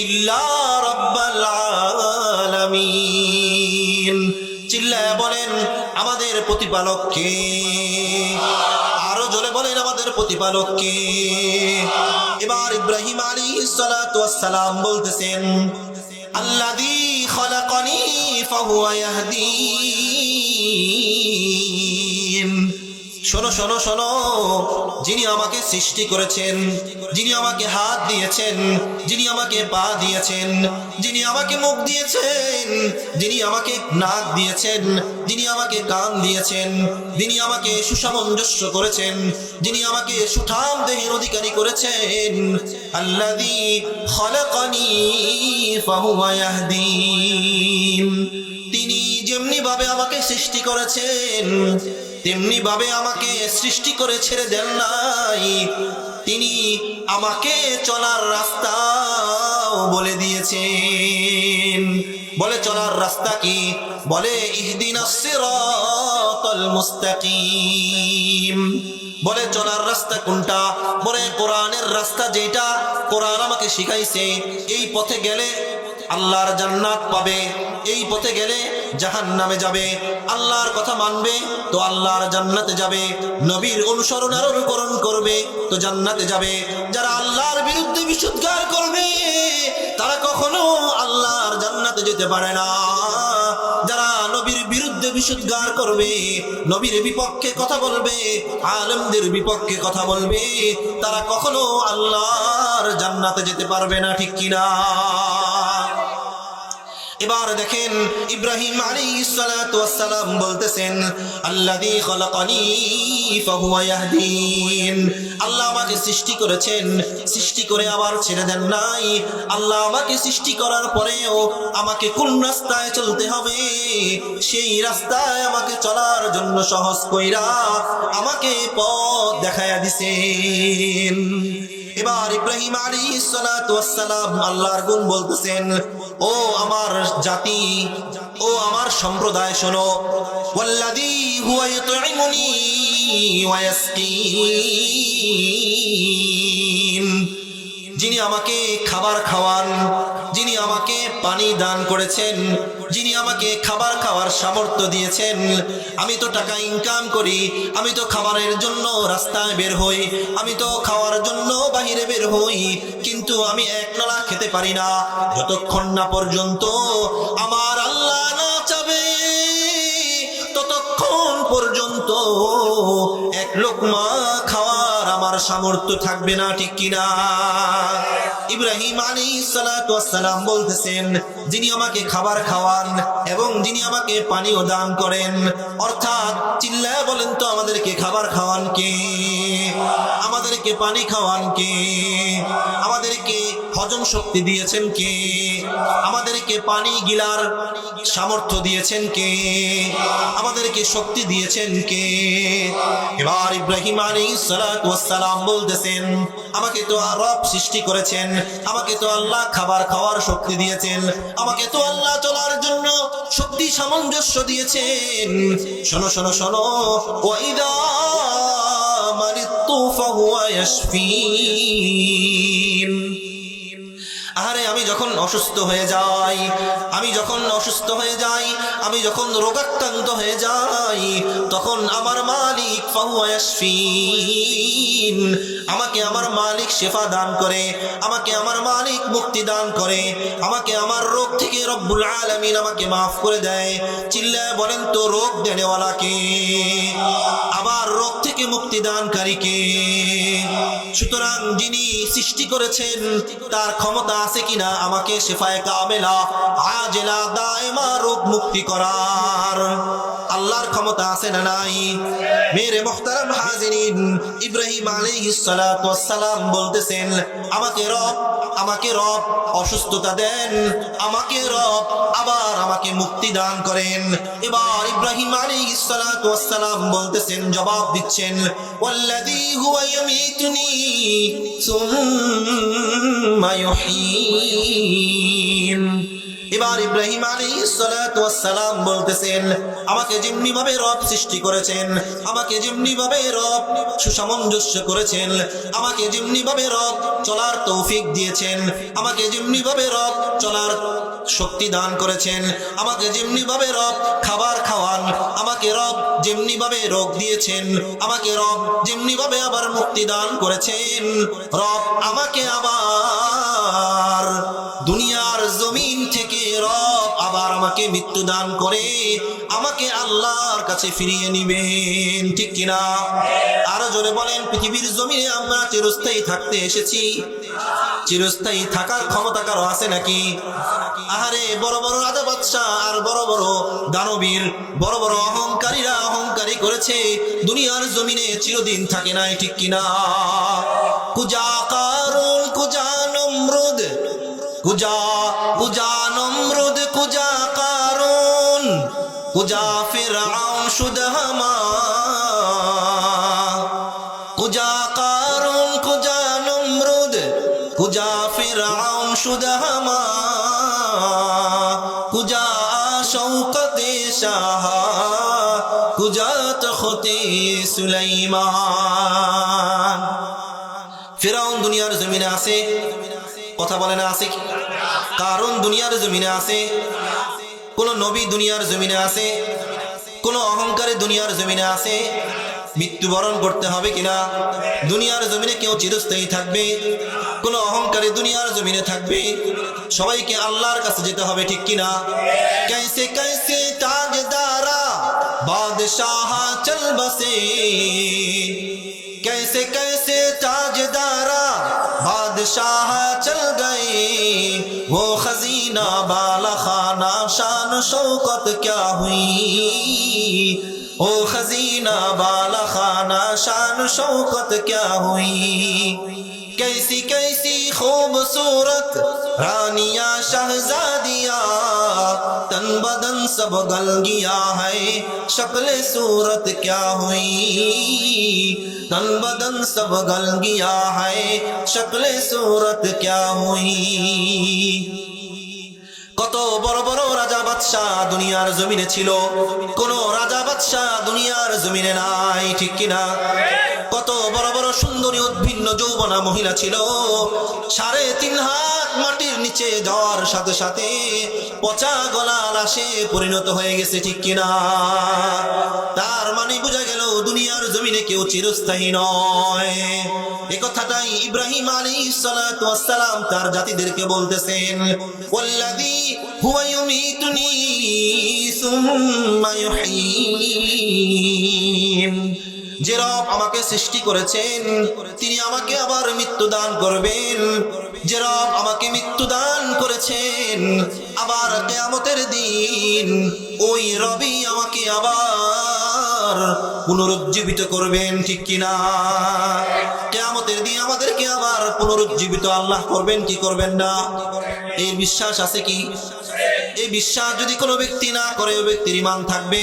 ইল্লা রাব্বাল আলামিন। চিল্লায়া বলেন, আমাদের প্রতিপালক কে? আরো জোরে বলেন, আমাদের প্রতিপালক কে? এবার ইব্রাহিম আলাইহিস সালাতু ওয়াস সালাম বলতেছেন, আল্লাযী খালাকানি ফাহুয়া ইয়াহদিন। শোনো শোনো শোনো, যিনি আমাকে সৃষ্টি করেছেন, যিনি আমাকে হাত দিয়েছেন, যিনি আমাকে পা দিয়েছেন, যিনি আমাকে মুখ দিয়েছেন, যিনি আমাকে নাক দিয়েছেন, যিনি আমাকে কান দিয়েছেন, যিনি আমাকে সুসামঞ্জস্য করেছেন, যিনি আমাকে সুঠাম দেহের অধিকারী করেছেন, আল্লাযী খালাকানি ফাহুয়া ইয়াহদিন। তিনি যেমনি ভাবে আমাকে সৃষ্টি করেছেন, তেমনি ভাবে আমাকে সৃষ্টি করে ছেড়ে দেন নাই। তিনি আমাকে চলার রাস্তাও বলে দিয়েছেন। বলে চলার রাস্তা কি? বলে ইহদিনাস সিরাতাল মুস্তাকিম। বলে চলার রাস্তা কোনটা? বলে কোরআনের রাস্তা, যেটা কোরআন আমাকে শিখাইছে। এই পথে গেলে আল্লাহর জান্নাত পাবে, এই পথে গেলে জাহান্নামে যাবে। আল্লাহর কথা মানবে তো আল্লাহর জান্নাতে যাবে, নবীর অনুসরণ আর অনুকরণ করবে তো জান্নাতে যাবে। যারা আল্লাহর বিরুদ্ধে বিশুদ্ধার করবে তারা কখনো আল্লাহর জান্নাতে যেতে পারে না। যারা নবীর বিরুদ্ধে বিশুদ্ধার করবে, নবীর বিপক্ষে কথা বলবে, আলেমদের বিপক্ষে কথা বলবে, তারা কখনো আল্লাহর জান্নাতে যেতে পারবে না, ঠিক কিনা? এবার দেখেন, ইব্রাহিম আলাইহিস সালাতু ওয়াস সালাম বলতেছেন, আল্লাযী খালাকানি ফাহুয়া ইয়াহদিন। আল্লাহ আমাকে সৃষ্টি করেছেন, সৃষ্টি করে আবার ছেড়ে দেন নাই। আল্লাহ আমাকে সৃষ্টি করার পরেও আমাকে কোন রাস্তায় চলতে হবে, সেই রাস্তায় আমাকে চলার জন্য সহজ কইরা আমাকে পথ দেখায়া দিছেন। এবার ইব্রাহিম আলাইহিস সালাতু ওয়াস সালাম আল্লাহর গুণ বলতেছেন, ও আমার জাতি, ও আমার সম্প্রদায় শোনো, ওয়াল্লাযী হুয়া ইউতঈমুনি ওয়া ইয়াসকিন, যিনি আমাকে খাবার খাওয়ান, যিনি আমাকে পানি দান করেছেন, যিনি আমাকে খাবার খাওয়ার সামর্থ্য দিয়েছেন। আমি তো টাকা ইনকাম করি, আমি তো খাবারের জন্য রাস্তায় বের হই, আমি তো খাওয়ার জন্য বাহিরে বের হই, কিন্তু আমি এক নলা খেতে পারি না যতক্ষণ না পর্যন্ত আমার আল্লাহ না চাবে, ততক্ষণ পর্যন্ত এক লোকমা খাওয়ার আমার সামর্থ্য থাকবে না, ঠিক কিনা? ইব্রাহিম আলাইহিস সালাতু ওয়াস সালাম বলতেছেন, যিনি আমাকে খাবার খাওয়ান এবং যিনি আমাকে পানিও দান করেন, অর্থাৎ চিল্লায় বলেন তো, আমাদেরকে খাবার খাওয়ান কে? আমাদেরকে পানি খাওয়ান কে? আমাদেরকে হজম শক্তি দিয়েছেন কে? আমাদেরকে পানি গিলার সামর্থ্য দিয়েছেন কে? আমাদেরকে শক্তি দিয়েছেন কে? এবার ইব্রাহিম আলাইহিস সালাতু ওয়াস সালাম বলতেছেন, আমাকে তো রব সৃষ্টি করেছেন, আমাকে তো আল্লাহ খাবার খাওয়ার শক্তি দিয়েছেন, আমাকে তো আল্লাহ চলার জন্য শক্তি সামঞ্জস্য দিয়েছেন। শোনো শোনো শোনো, ওয়াইদা মারিতু ফাহুয়া ইয়াশফিন, আরে আমি যখন অসুস্থ হয়ে যাই, আমি যখন অসুস্থ হয়ে যাই, আমি যখন রোগাক্রান্ত হয়ে যাই, তখন আমার মালিক ফাহুয়া ইয়াশফিন, আমাকে আমার মালিক শেফা দান করে, আমাকে আমার মালিক মুক্তি দান করে, আমাকে আমার রোগ থেকে রব্বুল আলামিন আমাকে মাফ করে দেয়। চিল্লায় বলেন তো, রোগ দেনেওয়ালা কে? আবার রোগ থেকে মুক্তি দানকারী কে? সুতরাং যিনি সৃষ্টি করেছেন তার ক্ষমতা আছে কিনা আমাকে শেফায়ে কামেলা আজেলা দায়মা রোগ মুক্তি করার? আল্লাহর ক্ষমতা আছে না নাই? মেরে মুহতারাম হাজিরিন, ইব্রাহিম আলাইহিস সালাতু ওয়াস সালাম বলতেছেন, আমাকে রব অসুস্থতা দেন, আমাকে রব আবার আমাকে মুক্তি দান করেন। এবার ইব্রাহিম আলাইহিস সালাতু ওয়াস সালাম বলতেছেন, জবাব দিচ্ছেন, ওয়াল্লাযী হুয়া ইয়ামিতুনি সুম্মা ইউহয়িন। এবার ইব্রাহিম আলাইহিস সালাতু ওয়াস সালাম বলতেছেন, আমাকে যেমনি ভাবে রব সৃষ্টি করেছেন, আমাকে যেমনি ভাবে রব সুসামঞ্জস্য করেছেন, আমাকে যেমনি ভাবে রব চলার তৌফিক দিয়েছেন, আমাকে যেমনি ভাবে রব চলার শক্তি দান করেছেন, আমাকে যেমনি ভাবে রব খাবার খাওয়ান, আমাকে রব যেমনি ভাবে রোগ দিয়েছেন, আমাকে রব যেমনি ভাবে আবার মুক্তি দান করেছেন, রব আমাকে আবার দুনিয়ার জমিন থেকে রব আবার আমাকে মৃত্যু দান করে আমাকে আল্লাহর কাছে ফিরিয়ে নিবেন, ঠিক কিনা? আরো জোরে বলেন, পৃথিবীর জমিনে আমরা চিরস্থায়ী থাকতে এসেছি, চিরস্থায়ী থাকার ক্ষমতা কারো আছে নাকি? আহারে, বড় বড় রাজা বাদশাহ আর বড় বড় দানবীর, বড় বড় অহংকারীরা অহংকারী করেছে, দুনিয়ার জমিনে চিরদিন থাকে নাই, ঠিক কিনা? কুজা কারুন, কুজা নমরুদ, কুজা নমরুদ, কুজা কারুন, কুজা ফিরআউন শুদ হামা, কুজা কারুন, কুজা নমরুদ, কুজা ফিরআউন শুদ হামা, কুজা শওকতে শাহ, কুজা তখতে সুলাইমান। ফিরআউন দুনিয়ার জমিনে আছে, কথা বলে না আছে কি? কারণ দুনিয়ার জমিনে আছে, কোন নবী দুনিয়ার জমিনে আছে, কোন অহংকারী দুনিয়ার জমিনে আছে? মৃত্যুবরণ করতে হবে কিনা? দুনিয়ার জমিনে কেউ চিরস্থায়ী থাকবে? কোন অহংকারী দুনিয়ার জমিনে থাকবে? সবাইকে আল্লাহর কাছে যেতে হবে, ঠিক কিনা? कैसे कैसे ताजदारा बादशाह चल बसे, कैसे कैसे ताजदारा बादशाह चल गए, वो खजीना बाला खाना शान शौकत क्या हुई, ओ खजीना बाला खाना शान शौकत क्या हुई, कैसी कैसी खूबसूरत रानिया शहजादिया, तन बदन सब गल गया है, शक्ल सूरत क्या हुई, तन बदन सब गल गया है, शक्ल सूरत क्या हुई। কত বড় বড় রাজা বাদশাহ দুনিয়ার জমিনে ছিল, কোন রাজা বাদশাহ দুনিয়ার জমিনে নাই, ঠিক কিনা? কত বড় বড় সুন্দরী উদ্ভিন্ন যৌবনা মহিলা ছিল, 3.5 হাত মাটির নিচে যাওয়ার সাথে সাথে পচা গলা লাশে পরিণত হয়ে গেছে, ঠিক কিনা? তার মানে বোঝা গেল দুনিয়ার জমিনে কেউ চিরস্থায়ী নয়। এই কথাটাই ইব্রাহিম আলাইহিস সালাতু ওয়াস সালাম তার জাতিদেরকে বলতেছেন, ওয়াল্লাযী হুয়া ইউমীতুনি সুম্মা ইউহয়ীন। যে রব আমাকে সৃষ্টি করেছেন তিনি আমাকে আবার মৃত্যু দান করবেন। যে রব আমাকে মৃত্যু দান করেছেন আবার কিয়ামতের দিন ওই রবই আমাকে আবার পুনরুজ্জীবিত করবেন, ঠিক কিনা? কিয়ামতের দিন আমাদেরকে আবার পুনরুজ্জীবিত আল্লাহ করবেন কি করবেন না? এই বিশ্বাস আছে কি? এই বিশ্বাস যদি কোনো ব্যক্তি না করে ওই ব্যক্তির ঈমান থাকবে?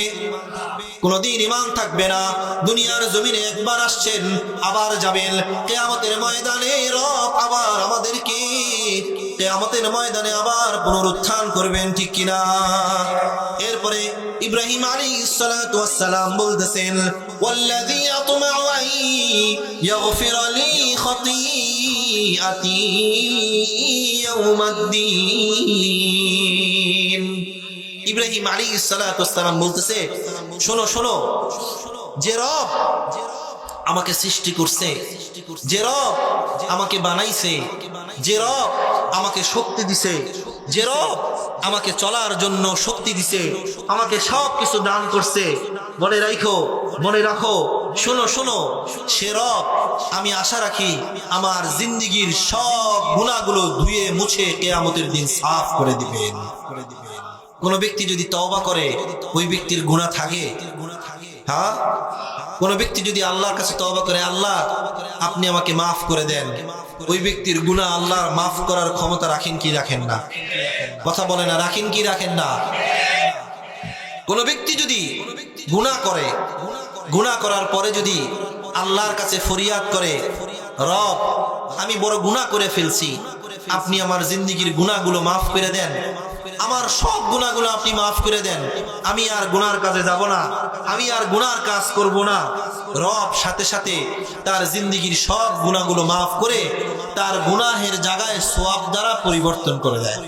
কোনদিন ঈমান থাকবে না। দুনিয়ার জমিনে একবার আসছেন আবার যাবেন, কিয়ামতের ময়দানে রব আবার আমাদেরকে কিয়ামতের ময়দানে আবার পুনরুত্থান করবেন, ঠিক কিনা? এরপরে ইব্রাহিম আলাইহিস সালাতু ওয়াস সালাম বলতেছেন, ওয়াল্লাযী আতমাউ আন ইয়াগফিরা লি খাতীআতি ইয়াউমাদ্দিন। ইব্রাহিম আলাইহিস সালাতু ওয়াস সালাম বলতেছে, শোনো শোনো, যে রব আমাকে সৃষ্টি করছে, যে রব আমাকে বানাইছে, যে রব আমাকে শক্তি দিছে, যে রব আমাকে চলার জন্য শক্তি দিছে, আমাকে সব কিছু দান করছে, মনে রাখো মনে রাখো, শোনো শোনো, সে রব আমি আশা রাখি আমার জিন্দেগীর সব গুনাহগুলো ধুয়ে মুছে কিয়ামতের দিন সাফ করে দিবেন। কোন ব্যক্তি যদি তওবা করে ওই ব্যক্তির গুনাহ থাকে? হ্যাঁ, কোন ব্যক্তি যদি আল্লাহর কাছে তওবা করে, আল্লাহ আপনি আমাকে মাফ করে দেন, ওই ব্যক্তির গুনাহ আল্লাহর মাফ করার ক্ষমতা রাখেন কি রাখেন না? কথা বলে না, রাখেন কি রাখেন না? কোন ব্যক্তি যদি গুনাহ করে, গুনাহ করার পরে যদি আল্লাহর কাছে ফরিয়াদ করে, রব আমি বড় গুনাহ করে ফেলছি, আপনি আমার জিন্দেগীর গুনাহগুলো মাফ করে দেন, আমার সব গুনাহগুলো আপনি মাফ করে দেন, আমি আর গুনার কাজে যাব না, আমি আর গুনার কাজ করব না, রব সাথে সাথে তার জিন্দেগীর সব গুনাহগুলো মাফ করে তার গুনাহের জায়গায় সওয়াব দ্বারা পরিবর্তন করে দেয়।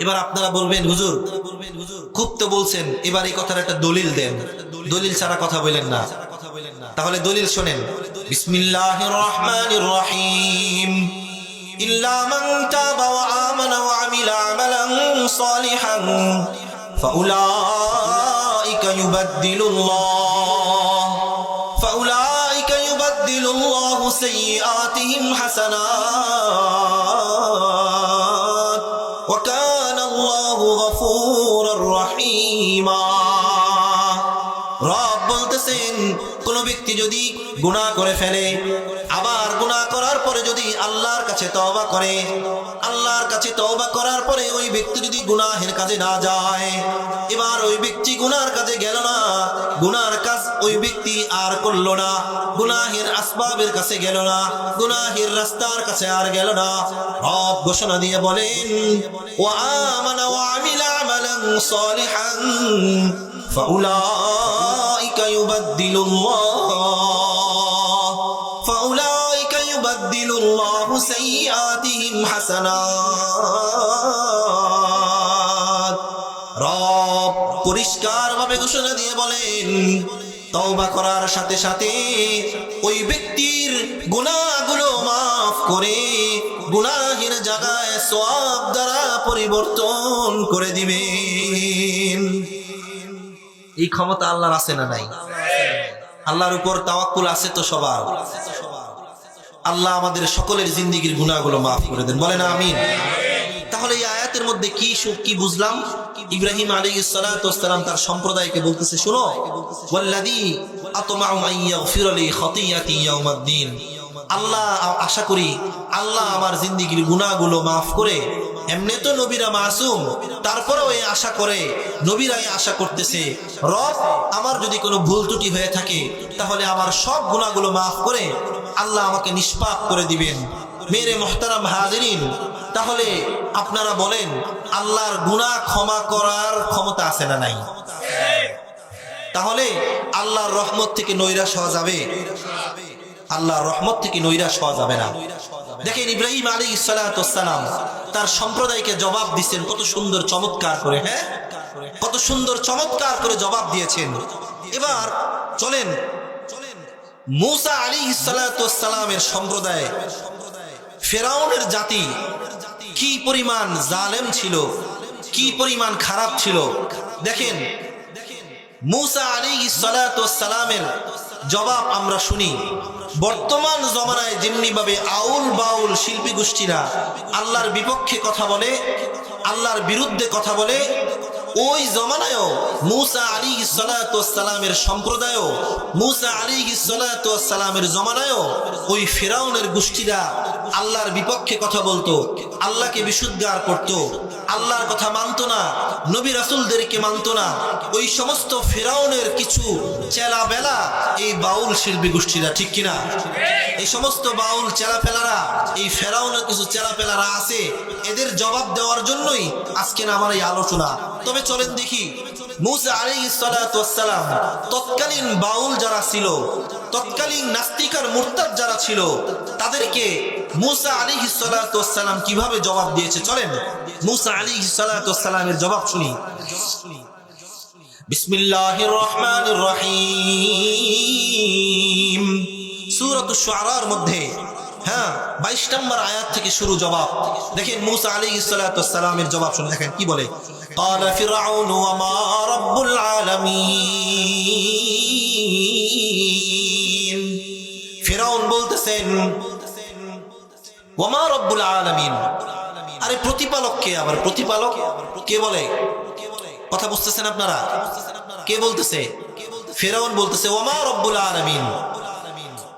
এবার আপনারা বলবেন, হুজুর খুব তো বলছেন, এবার এই কথার একটা দলিল দেন। দলিল ছাড়া কথা বলেন না, তাহলে দলিল শোনেন। বিসমিল্লাহির রহমানির রহিম। إلا من تاب وآمن وعمل عملا صالحا فأولئك يبدل الله سيئاتهم حسنات وكان الله غفورا رحيما। রব বলতেছেন, কোন ব্যক্তি যদি গুনাহ করে ফেলে, আবার গুনাহ করার পরে যদি আল্লাহর কাছে তওবা করে, আল্লাহর কাছে তওবা করার পরে ওই ব্যক্তি যদি গুনাহের কাজে না যায়, এবার ওই ব্যক্তি গুনার কাজে গেল না, গুনার কাজ ওই ব্যক্তি আর করলো না, গুনাহের আসবাবের কাছে গেল না, গুনাহের রাস্তার কাছে আর গেল না, রব ঘোষণা দিয়ে বলেন, ওয়া আমানা ওয়া আমিলা আমালান সালিহান فأولئك يبدل الله سيئاتهم حسنات। রব পরিষ্কার ভাবে ঘোষণা দিয়ে বলেন, তওবা করার সাথে সাথে ওই ব্যক্তির গুনাহগুলো মাফ করে গুনাহের জায়গায় সওয়াব দ্বারা পরিবর্তন করে দিবেন। এই ক্ষমতা আল্লাহর আছে না নাই? আল্লাহর উপর তাওয়াক্কুল আছে তো সবার? আল্লাহ আমাদের সকলের জিন্দেগীর গুনাহগুলো মাফ করে দেন, বলেন আমিন। তাহলে এই আয়াতের মধ্যে কি বুঝলাম? ইব্রাহিম আলাইহিস সালাতু ওয়াস সালাম তার সম্প্রদায়কে বলতেছে, শুনো, ওয়াল্লাযী আতমাউ আন ইয়াগফিরা লি খাতীয়াতি ইয়াউমাদ্দিন, আল্লাহ আশা করি আল্লাহ আমার জিন্দেগীর গুনাহগুলো মাফ করে। এমনি তো নবীরা মাসুম, তারপরেও এই আশা করে, নবীরা এই আশা করতেছে, রব আমার যদি কোনো ভুল ত্রুটি হয়ে থাকে তাহলে আমার সব গুনাহগুলো মাফ করে আল্লাহ আমাকে নিষ্পাপ করে দিবেন। মেরে মুহতারাম হাজিরিন, তাহলে আপনারা বলেন আল্লাহর গুনাহ ক্ষমা করার ক্ষমতা আছে না নাই? তাহলে আল্লাহর রহমত থেকে নৈরাশ হওয়া যাবে? আল্লাহর রহমত থেকে নৈরাশ হওয়া যাবে না। দেখেন ইব্রাহিম আলাইহিস সালাতু ওয়াস সালাম তার সম্প্রদায়কে জবাব দিয়েছেন কত সুন্দর চমৎকার করে। হ্যাঁ, কত সুন্দর চমৎকার করে জবাব দিয়েছেন। এবার চলেন মূসা আলাইহিস সালাতু ওয়াস সালামের সম্প্রদায়, ফেরাউনের জাতি কি পরিমাণ জালেম ছিল, কি পরিমাণ খারাপ ছিল। দেখেন মূসা আলাইহিস সালাতু ওয়াস সালামের জবাব আমরা শুনি। বর্তমান জমানায় যেমনি ভাবে আউল বাউল শিল্পী গোষ্ঠীরা আল্লাহর বিপক্ষে কথা বলে, আল্লাহর বিরুদ্ধে কথা বলে, ওই জমানায়ও মূসা আলাইহিস সালাতু ওয়াস সালামের সম্প্রদায়ও, মূসা আলাইহিস সালাতু ওয়াস সালামের জমানায়ও ওই ফিরাউনের গোষ্ঠীরা আল্লাহর বিপক্ষে কথা বলতো, আল্লাহকে বিশুদ্ধার করত, আল্লাহর কথা মানত না, নবী রাসূলদেরকে মানত না। ওই সমস্ত ফিরাউনের কিছু চেলাবেলা এই বাউল শিল্পী গোষ্ঠীরা, ঠিক কিনা? এই সমস্ত বাউল চেলাপেলারা, এই ফেরাউনের কিছু চেলাপেলারা আছে, এদের জবাব দেওয়ার জন্যই আজকে আমার এই আলোচনা। তবে চলেন দেখি মূসা আলাইহিস সালাতু ওয়াস সালাম তৎকালীন বাউল যারা ছিল, তৎকালীন নাস্তিক আর মুরতাদ যারা ছিল, তাদেরকে মূসা আলাইহিস সালাতু ওয়াস সালাম কিভাবে জবাব দিয়েছে। চলেন মূসা আলাইহিস সালাতু ওয়াস সালামের জবাব শুনি। বিসমিল্লাহির রহমানির রহিম, সূরাতুশ শুআরার মধ্যে 22 নম্বর আয়াত থেকে শুরু জবাব। দেখেন মূসা আলাইহিস সালাতু ওয়াস সালামের জবাব শুনে দেখেন কি বলে। قال فرعون وما رب العالمين, ফিরাউন বলতেছেন ওয়ামা রব্বুল আলামিন, আরে প্রতিপালক কে? আবার প্রতিপালক কে বলে? কথা বুঝতেছেন আপনারা? কে বলতেছে? ফিরাউন বলতেছে ওয়ামা রব্বুল আলামিন,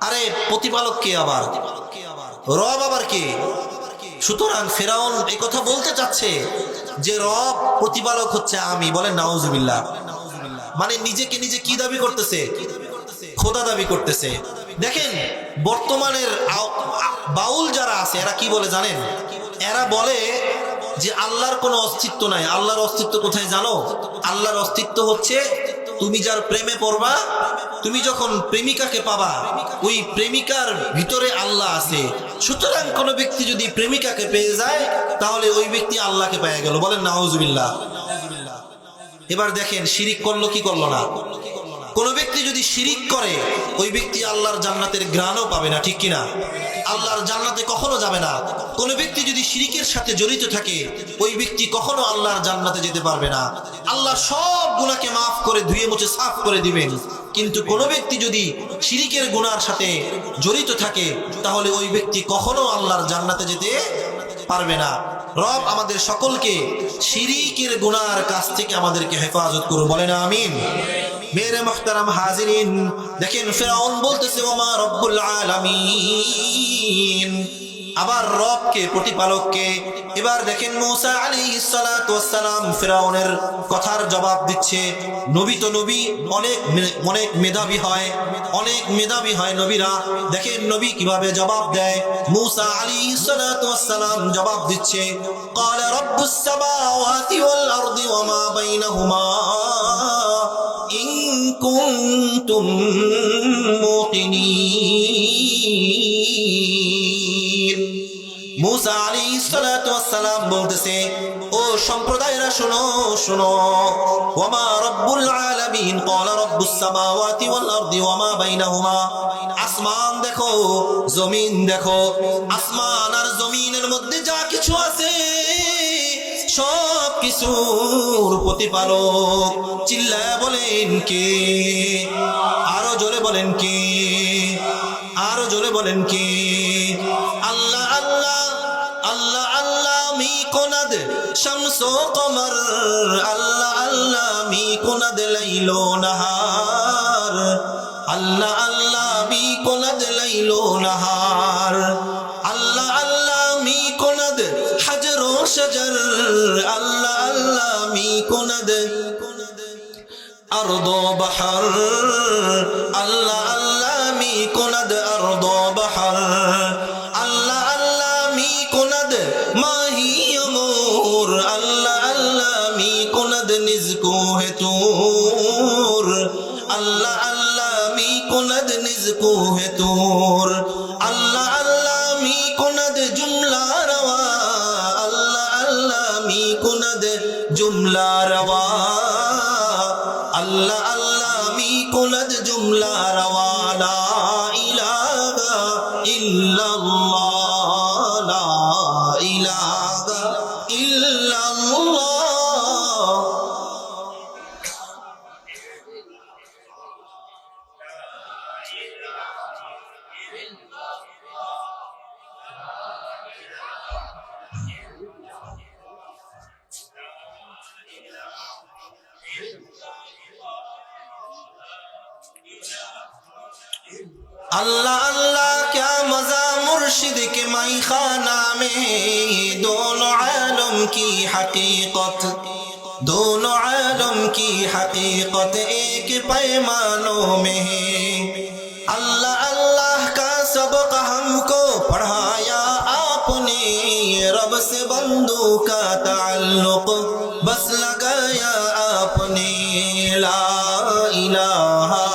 আরে প্রতিপালক কে? আবার রব আবার কে? সুতরাং ফিরাউন এই কথা বলতে চাচ্ছে যে রব প্রতিপালক হচ্ছে আমি। বলেন নাউজুবিল্লাহ। মানে নিজেকে নিজে কি দাবি করতেছে? খোদা দাবি করতেছে। দেখেন বর্তমানের বাউল যারা আছে এরা কি বলে জানেন? এরা বলে যে আল্লাহর কোনো অস্তিত্ব নাই। আল্লাহর অস্তিত্ব কোথায় জানো? আল্লাহর অস্তিত্ব হচ্ছে তুমি যার প্রেমে পড়বা, তুমি যখন প্রেমিকাকে পাবা, ওই প্রেমিকার ভিতরে আল্লাহ আছে। সুতরাং কোন ব্যক্তি যদি প্রেমিকাকে পেয়ে যায় তাহলে ওই ব্যক্তি আল্লাহকে পেয়ে গেল। বলেন নাউজুবিল্লাহ। এবার দেখেন শিরিক করলো কি করলো না? কোন ব্যক্তি যদি শিরিক করে ওই ব্যক্তি আল্লাহর জান্নাতের ঘ্রাণও পাবে না, ঠিক কিনা? আল্লাহর জান্নাতে কখনো যাবে না। কোন ব্যক্তি যদি শিরিকের সাথে জড়িত থাকে ওই ব্যক্তি কখনো আল্লাহর জান্নাতে যেতে পারবে না। আল্লাহ সব গুনাহকে মাফ করে ধুয়ে মুছে সাফ করে দিবেন, কিন্তু কোন ব্যক্তি যদি শিরিকের গুনার সাথে জড়িত থাকে তাহলে ওই ব্যক্তি কখনো আল্লাহর জান্নাতে যেতে পারবে না। রব আমাদের সকলকে শিরিকের গুনার কাছ থেকে আমাদেরকে হেফাজত করুন। বলেন আমিন। মেরে মুহতারাম হাজিরিন, দেখেন ফিরাউন বলতেছে ওমা রব্বুল আলামিন, আবার রবকে, প্রতিপালককে। এবার দেখেন মূসা আলাইহিস সালাতু ওয়াস সালাম ফিরাউনের কথার জবাব দিচ্ছে। নবী তো নবী অনেক মেধাবী হয়, অনেক মেধাবী হয় নবীরা। দেখেন নবী কিভাবে জবাব দেয়। মূসা আলাইহিস সালাতু ওয়াস সালাম জবাব দিচ্ছে ক্বালা রাব্বুস সামাওয়াতি ওয়াল আরদি ওয়া মা বাইনাহুমা ইন কুনতুম মুকিনিন। মূসা আলাইহিস সালাতু ওয়াস সালাম বলতেছে ও সম্প্রদায়রা শোনো শোনো, ওয়ামা রব্বুল আলামিন ক্বালা রাব্বুস সামাওয়াতি ওয়াল আরদি ওয়া মা বাইনাহুমা, আসমান দেখো জমিন দেখো, আসমান আর জমিনের মধ্যে যা কিছু আছে সব কিছুর প্রতিপালক। চিল্লায়া বলেন কে? আরো জোরে বলেন কে? আরো জোরে বলেন কে? আল্লাহ আল্লাহ আল্লাহ আল্লাহ মি কোনাদ শামস ও কমর, আল্লাহ আল্লাহ মি কোনাদ লাইলো নাহার, আল্লাহ আল্লাহ মি কোনাদ লাইলো নাহার, আল্লাহ আল্লাহ মি কোনাদ হাজর ও শজর, আল্লাহ আল্লাহ মি কোনাদ আরদ ও বাহর, আল্লাহ আল্লাহ মি কোনাদ আরদ ও বাহর, আল্লাহ আল্লাহ মি কোনাদ মাহি ও হুজুর আল্লাহ আল্লাহ মি কুনদ নিজ কোহে তোর আল্লাহ আল্লাহ মি কুনদ জুমলা রওয়া আল্লাহ আল্লাহ মি কুনদ জুমলা রওয়া আল্লাহ আল্লাহ মি কুনদ জুমলা রওয়া লা ইলাহা ইল্লাল্লাহ লা ইলাহা ইল্লাল্লাহ अल्लाह अल्लाह क्या मजा मुर्शिद के माई खाना में दोनों आलम की हकीकत दोनों आलम की हकीकत एक पैमानों में है अल्लाह अल्लाह का सबक हमको पढ़ाया आपने रब से बंदों का ताल्लुक बस लगाया आपने ला इलाहा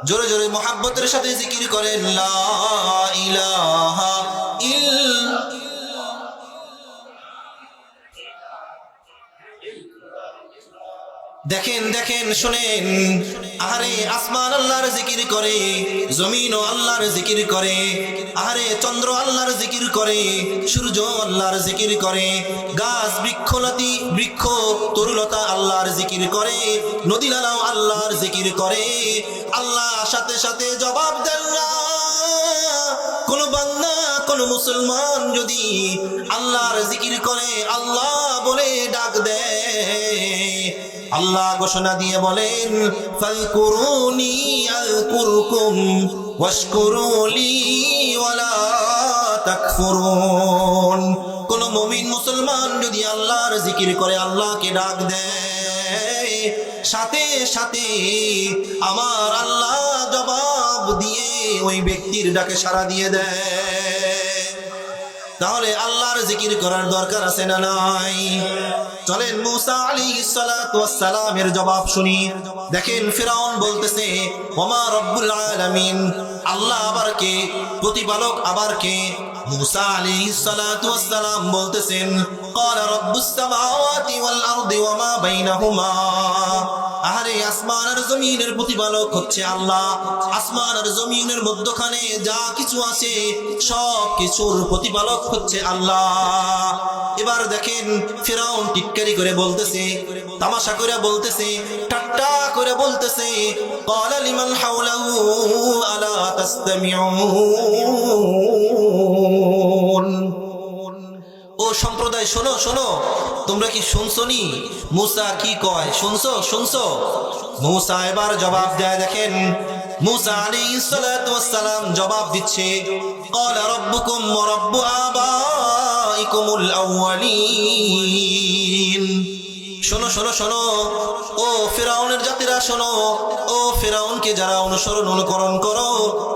जोरे जोरे मोहब्बतेर साथे जिकिर करें ला इलाहा देखें देखें शुनेन आहारे आसमान अल्लाहर जिकिर करे जमीन अल्लाहर जिकिर करे आहारे चंद्र अल्लाहर जिकिर करे सूर्य अल्लाहर जिकिर करे गाछ बृक्षलती बृक्ष तरुलता अल्लाहर जिकिर करे नदी नालाओ अल्लाहर जिकिर करे अल्लाह साथे साथे जवाब देन ना कोनो बान्दा कोनो मुसलमान यदि अल्लाहर जिकिर करे अल्लाह बोले डाक दे अल्लाह घोषणा दिए बोलेन फाज़कुरूनी अज़कुरकुम वश्कुरूली वला तकफुरुन कोन मुमिन मुसलमान यदि अल्लाहर जिकिर करे अल्लाह के डाक दे साथे साथे आमार अल्लाह जवाब दिए ओई व्यक्तिर डाके सारा दिए देय তাহলে আল্লাহর জিকির করার দরকার আছে না নাই চলেন মুসা আলাইহিস সালাতু ওয়াস সালামের জবাব শুনি দেখেন ফিরাউন বলতেছে ওমা রব্বুল আলামিন আল্লাহ আবার কে প্রতিপালক আবার কে মুসা আলাইহিস সালাতু ওয়াস সালাম বলতেছেন ক্বালা রব্বুস সামাওয়াতি ওয়াল আরদি ওয়া মা বাইনাহুমা আহারে আসমান আর জমিনের প্রতিপালক হচ্ছে আল্লাহ আসমান আর জমিনের মধ্যখানে যা কিছু আছে সব কিছুর প্রতিপালক হচ্ছে আল্লাহ এবার দেখেন ফিরাউন টিটকারি করে বলতেছে তামাশা করে বলতেছে ঠাট্টা করে বলতেছে ক্বালা লিমান হাওলাহু আলা তাসতামিউন ও সম্প্রদায় শোনো শোনো তোমরা কি শুনছনি মুসা কি কয় শুনছো শুনছো মুসা এবার জবাব দেয় দেখেন মুসা আলাইহিস সালাতু ওয়াস সালাম জবাব দিচ্ছে ক্বালা রাব্বুকুম ওয়া রাব্বু আবাইকুমুল আউয়ালিন শোনো শোনো শোনো ও ফিরাউনের জাতিরা শোনো ও ফিরাউনকে যারা অনুসরণ অনুকরণ করো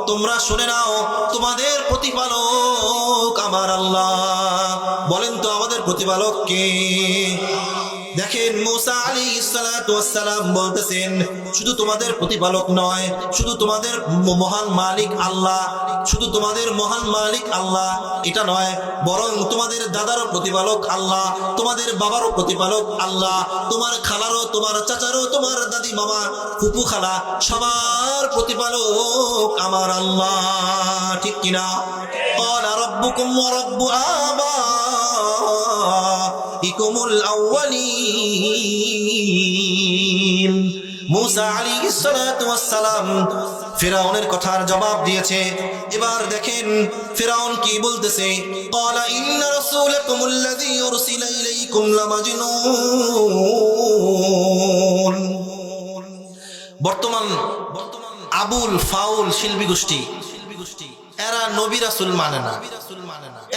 তোমরা শুনে নাও তোমাদের প্রতিপালক আমার আল্লাহ বলেন তো আমাদের প্রতিপালক কে দেখেন মুসা আলাইহিস সালাতু ওয়াস সালাম বলতেছেন শুধু তোমাদের প্রতিপালক নয় শুধু তোমাদের মহান মালিক আল্লাহ শুধু তোমাদের মহান মালিক আল্লাহ এটা নয় বরং তোমাদের দাদারও প্রতিপালক আল্লাহ তোমাদের বাবারও প্রতিপালক আল্লাহ তোমার খালারও তোমার চাচারও তোমার দাদি মামা ফুপু খালা সবার প্রতিপালক আমার আল্লাহ ঠিক কিনা ক্বালা রাব্বুকুম ওয়া রাব্বু আবাইকুমুল আউয়ালিন মুসা আলাইহিস সালাতু ওয়াস সালাম ফিরাউনের কথার জবাব দিয়েছে এবার দেখেন ফিরাউন কি বলতেছে ক্বালা ইন্না রাসূলাকুমুল্লাযী উরসিলা ইলাইকুম লামাজনুন বর্তমান আবুল ফাউল শিল্পী গোষ্ঠী এরা নবী রাসূল মানে না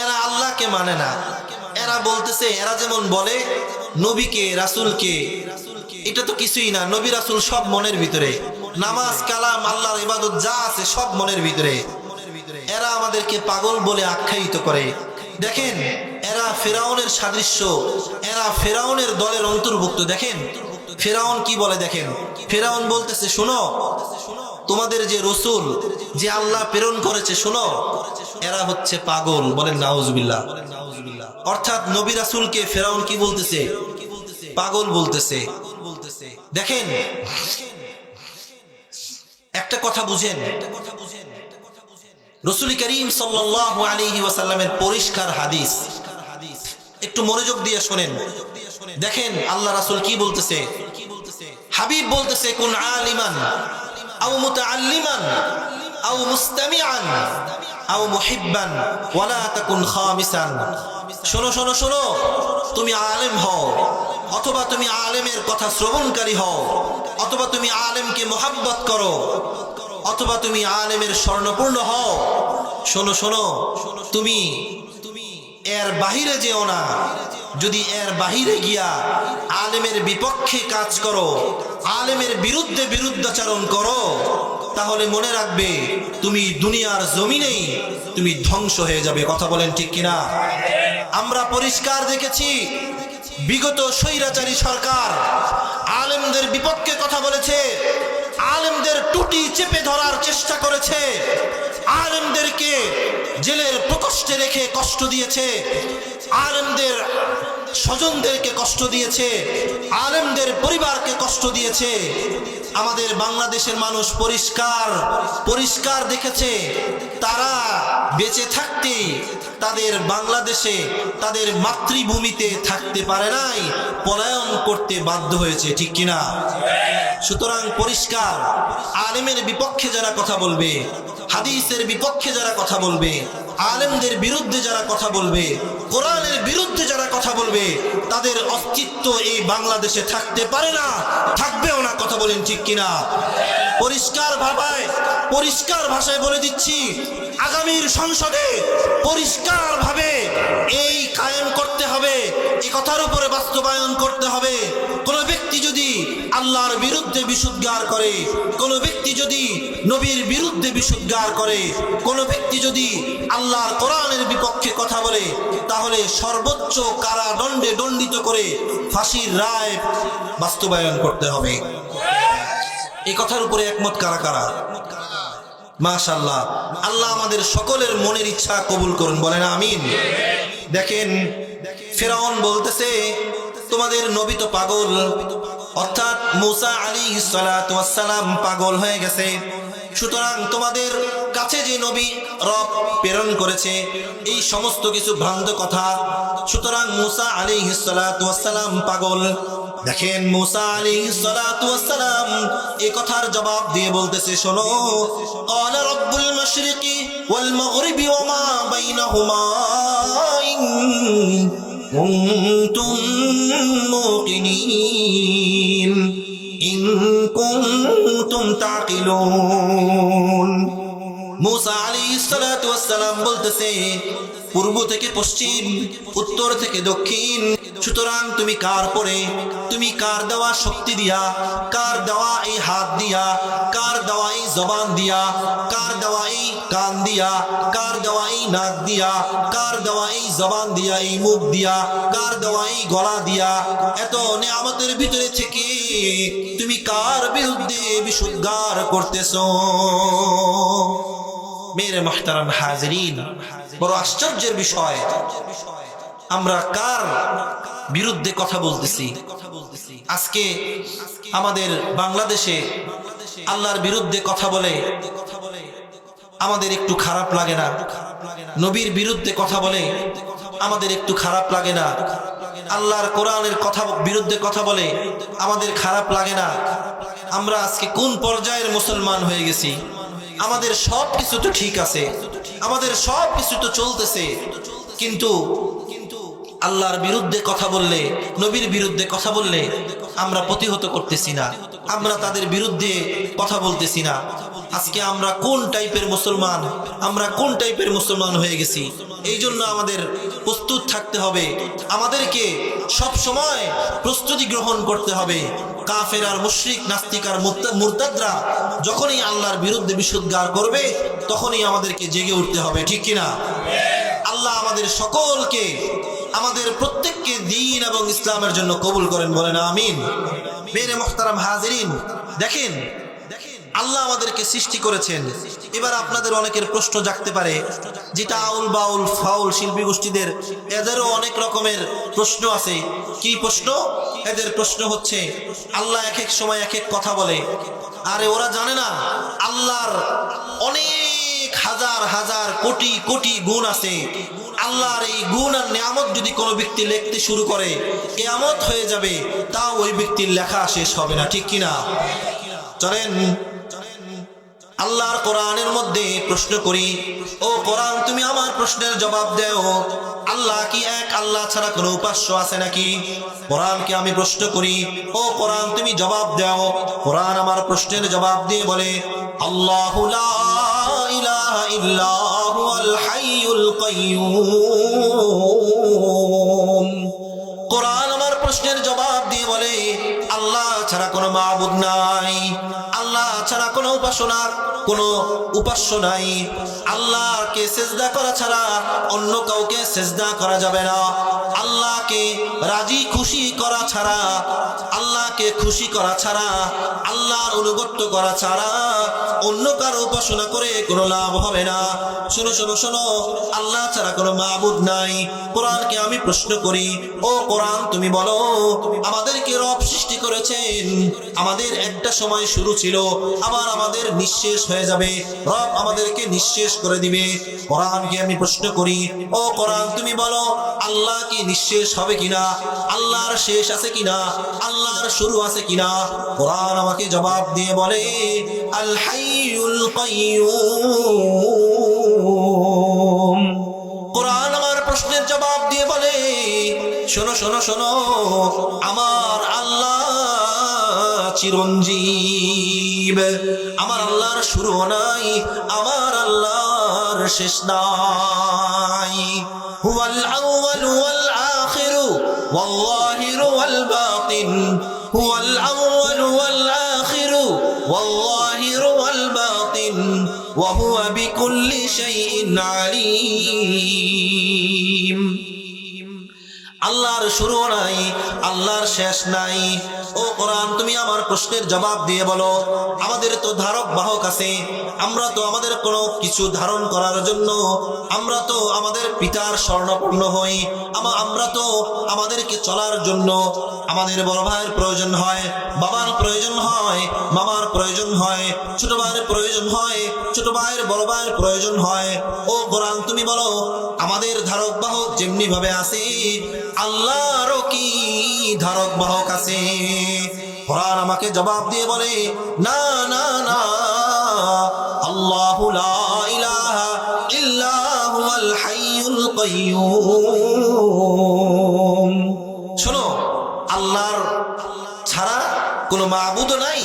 এরা আল্লাহকে মানে না এরা বলতেছে এরা যেমন বলে নবীকে রাসূলকে এটা তো কিছুই না নবী রাসূল সব মনের ভিতরে নামাজ কালাম আল্লাহর ইবাদত যা আছে সব মনের ভিতরে এরা আমাদেরকে পাগল বলে আখ্যায়িত করে দেখেন এরা ফেরাউনের সাদৃশ্য, এরা ফেরাউনের দলের অন্তর্ভুক্ত। দেখেন ফেরাউন কি বলে, দেখেন ফেরাউন বলতেছে শোনো তোমাদের যে রসুল যে আল্লাহ প্রেরণ করেছে শোনো এরা হচ্ছে পাগল। বলেন নাউজুবিল্লাহ। অর্থাৎ নবী রাসূলকে ফেরাউন কি বলতেছে, পাগল বলতেছে। দেখেন একটা কথা বুঝেন, রাসূল করিম সাল্লাল্লাহু আলাইহি ওয়াসাল্লামের পরিষ্কার হাদিস, একটু মনোযোগ দিয়ে শোনেন। দেখেন আল্লাহ রাসূল কি বলতেছে, হাবিব বলতেছে কুন আলিমান আও মুতাআল্লিমান আও মুস্তামিআন আও মুহিব্বান ওয়ালা তাকুন খামিসান। শোনো শোনো শোনো, তুমি আলেম হও অথবা তুমি আলেমের কথা শ্রবণকারী হও, অথবা তুমি আলেমকে মোহাব্বত করো, অথবা তুমি আলেমের স্বর্ণপূর্ণ হও। শোনো শোনো, তুমি এর বাহিরে যেও না। যদি এর বাহিরে গিয়া আলেমের বিপক্ষে কাজ করো, আলেমের বিরুদ্ধে বিরুদ্ধাচরণ করো, তাহলে মনে রাখবে তুমি দুনিয়ার জমিনেই তুমি ধ্বংস হয়ে যাবে। কথা বলেন ঠিক কিনা? আমরা পরিষ্কার দেখেছি বিগত স্বৈরাচারী সরকার আলেমদের বিপক্ষে কথা বলেছে, আলেমদের টুটি চেপে ধরার চেষ্টা করেছে, আলেমদেরকে জেলের প্রকোষ্ঠে রেখে কষ্ট দিয়েছে, আলেমদের স্বজনদেরকে কষ্ট দিয়েছে, আলেমদের পরিবারকে কষ্ট দিয়েছে। আমাদের বাংলাদেশের মানুষ পরিষ্কার পরিষ্কার দেখেছে, তারা বেঁচে থাকতে তাদের বাংলাদেশে তাদের মাতৃভূমিতে থাকতে পারে নাই, পলায়ন করতে বাধ্য হয়েছে। ঠিক কিনা? সুতরাং পরিষ্কার, আলেমের বিপক্ষে যারা কথা বলবে, হাদিসের বিপক্ষে যারা কথা বলবে, আলেমদের বিরুদ্ধে যারা কথা বলবে, কোরআনের বিরুদ্ধে যারা কথা বলবে, তাদের অস্তিত্ব এই বাংলাদেশে থাকতে পারে না, থাকবেও না। কথা বলেন ঠিক কিনা? পরিষ্কার ভাষায় বলে দিচ্ছি, আগামীর সংসদে পরিষ্কার ভাবে এই কায়েম করতে হবে, এই কথার উপরে বাস্তবায়ন করতে হবে। কোন ব্যক্তি যদি আল্লাহর বিরুদ্ধে বিশুদ্ধার করে, কোন ব্যক্তি যদি নবীর বিরুদ্ধে বিশুদ্ধার করে, কোন ব্যক্তি যদি আল্লাহর কোরআনের বিপক্ষে কথা বলে, তাহলে সর্বোচ্চ কারাদণ্ডে দণ্ডিত করে ফাঁসির রায় বাস্তবায়ন করতে হবে। এই কথার উপরে একমত কারা কারা? মাশাআল্লাহ, আল্লাহ আমাদের সকলের মনের ইচ্ছা কবুল করুন, বলেন আমিন। দেখেন ফেরাউন বলতেছে তোমাদের নবী তো পাগল, অর্থাৎ মূসা আলাইহিস সালাতু ওয়াস সালাম পাগল হয়ে গেছে। সুতরাং তোমাদের কাছে যে নবী রব প্রেরণ করেছে এই সমস্ত কিছু ভ্রান্ত কথা, সুতরাং মূসা আলাইহিস সালাতু ওয়াস সালাম পাগল। দেখেন মূসা আলাইহিস সালাতু ওয়াস সালাম এই কথার জবাব দিয়ে বলতেছে শোনো, ক্বালা রাব্বুল মাশরিকি ওয়াল মাগরিবি ওয়া মা বাইনাহুমা ইন কুনতুম মুকিনিন ইন কুনতুম তাকিলুন। মূসা আলাইহিস সালাতু ওয়াস সালাম বলতেছে পূর্ব থেকে পশ্চিম, উত্তর থেকে দক্ষিণ, সুতরাং তুমি কার পরে, তুমি কার দেওয়া শক্তি দিয়া, কার দেওয়া এই হাত দিয়া, কার দেওয়া এই জবান দিয়া, কার দেওয়া এই কান দিয়া, কার দেওয়া এই নাক দিয়া, কার দেওয়া এই জবান দিয়া, এই মুখ দিয়া, কার দেওয়া এই গলা দিয়া, এত নিয়ামতের ভিতরে থেকে তুমি কার বিরুদ্ধে বিশুদ্ধার করতেছো? মেরে মুহতারাম হাজিরিন, বড় আশ্চর্যের বিষয়, আমরা কার বিরুদ্ধে কথা বলতেছি? আজকে আমাদের বাংলাদেশে আল্লাহর বিরুদ্ধে কথা বলে আমাদের একটু খারাপ লাগে না? নবীর বিরুদ্ধে কথা বলে আমাদের একটু খারাপ লাগে না? আল্লাহর কোরআনের কথা বিরুদ্ধে কথা বলে আমাদের খারাপ লাগে না? আমরা আজকে কোন পর্যায়ের মুসলমান হয়ে গেছি? আমাদের সব কিছু তো ঠিক আছে, আমাদের সব কিছু তো চলতেছে, কিন্তু আল্লাহর বিরুদ্ধে কথা বললে, নবীর বিরুদ্ধে কথা বললে আমরা প্রতিহত করতেছি না, আমরা তাদের বিরুদ্ধে কথা বলতেছি না। আজকে আমরা কোন টাইপের মুসলমান, আমরা কোন টাইপের মুসলমান হয়ে গেছি? এই জন্য আমাদের প্রস্তুত থাকতে হবে, আমাদেরকে সব সময় প্রস্তুতি গ্রহণ করতে হবে। কাফের আর মুশরিক, নাস্তিক আর মুরতাদরা যখনই আল্লাহর বিরুদ্ধে বিশুদ্ধার করবে তখনই আমাদেরকে জেগে উঠতে হবে। ঠিক কিনা? আল্লাহ আমাদের সকলকে, আমাদের প্রত্যেককে দ্বীন এবং ইসলামের জন্য কবুল করেন, বলেন আমিন। মেরে মুহতারাম হাজিরিন, দেখেন আল্লাহ আমাদেরকে সৃষ্টি করেছেন। এবার আপনাদের অনেকের প্রশ্ন জাগতে পারে, যেটা আউল বাউল ফাউল শিল্পী গোষ্ঠীদের, এদেরও অনেক রকমের প্রশ্ন আছে। কি প্রশ্ন? এদের প্রশ্ন হচ্ছে আল্লাহ এক এক সময় এক এক কথা বলে। আরে ওরা জানে না আল্লাহর অনেক হাজার হাজার কোটি কোটি গুণ আছে। আল্লাহর এই গুণ আর নিয়ামত যদি কোনো ব্যক্তি লিখতে শুরু করে, কিয়ামত হয়ে যাবে, তাও ওই ব্যক্তির লেখা শেষ হবে না, ঠিক কিনা? চলেন আল্লাহর কোরআনের মধ্যে প্রশ্ন করি। ও কোরআন, তুমি আমার প্রশ্নের জবাব দাও। আল্লাহ কি এক? আল্লাহ ছাড়া কোনো উপাস্য আছে নাকি? কোরআনকে আমি প্রশ্ন করি, ও কোরআন তুমি জবাব দাও। কোরআন আমার প্রশ্নের জবাব দিয়ে বলে, আল্লাহু লা ইলাহা ইল্লা হুয়াল হাইয়ুল কাইয়্যুম। কোরআন আমার প্রশ্নের জবাব দিয়ে বলে, আল্লাহ ছাড়া কোনো মাবুদ নাই, আল্লাহ ছাড়া কোনো উপাসনার কোনো উপাস্য নাই। আল্লাহকে সেজদা করা ছাড়া অন্য কাউকে সেজদা করা যাবে না। আল্লাহকে রাজি খুশি করা ছাড়া, আল্লাহকে খুশি করা ছাড়া, আল্লাহর অনুগত্য করা ছাড়া অন্য কারো উপাসনা করে কোনো লাভ হবে না। শোনো শোনো শোনো, আল্লাহ ছাড়া কোনো মাবুদ নাই। কোরআনকে আমি প্রশ্ন করি, ও কোরআন তুমি বলো, আমাদেরকে রব সৃষ্টি করেছেন, আমাদের একটা সময় শুরু ছিল, আবার আমাদের নিঃশেষ হয়ে যাবে, রব আমাদেরকে নিঃশেষ করে দিবে। কোরআনকে আমি প্রশ্ন করি, ও কোরআন তুমি বলো, আল্লাহ কি নিঃশেষ হবে কিনা? আল্লাহর শেষ আছে কিনা? আল্লাহর শুরু আছে কিনা? কোরআন আমাকে জবাব দিয়ে বলে, আল হাইয়ুল কাইয়্যুম। কোরআন আমার প্রশ্নের জবাব দিয়ে বলে, শোনো শোনো শোনো, আমার আল্লাহ চিরঞ্জীব, আমার আল্লাহর শুরু নাই, আমার আল্লাহর শেষ নাই। হুয়াল আউয়ালু ওয়াল আখিরু ওয়াল যাহিরু ওয়াল বাতিন, হুয়াল আউয়ালু ওয়াল আখিরু ওয়াল যাহিরু ওয়াল বাতিন ওয়া হুয়া বিকুল্লি শাইইন আলীম। আল্লাহর শুরু নাই, আল্লাহর শেষ নাই। ও কোরআন তুমি আমার প্রশ্নের জবাব দিয়ে বলো, আমাদের তো ধারক বাহক আছে, আমরা তো আমাদের কোনো কিছু ধারণ করার জন্য আমরা তো আমাদের পিতার স্বর্ণপূর্ণ হই, আমরা তো আমাদেরকে চলার জন্য আমাদের বড় ভাইয়ের প্রয়োজন হয়, বাবার প্রয়োজন হয়, মামার প্রয়োজন হয়, ছোট ভাইয়ের প্রয়োজন হয়, ছোট ভাইয়ের বড় ভাইয়ের প্রয়োজন হয়। ও কোরআন তুমি বলো, আমাদের ধারক বাহক যেমনি ভাবে আছে, আল্লাহরও কি ধারক বাহক আছে? কোরআন আমাকে জবাব দিয়ে বলে, না না না, আল্লাহু লা ইলাহা ইল্লা হুয়াল হাইয়ুল কাইয়্যুম। শোনো, আল্লাহর ছাড়া কোনো মাবুদ নাই,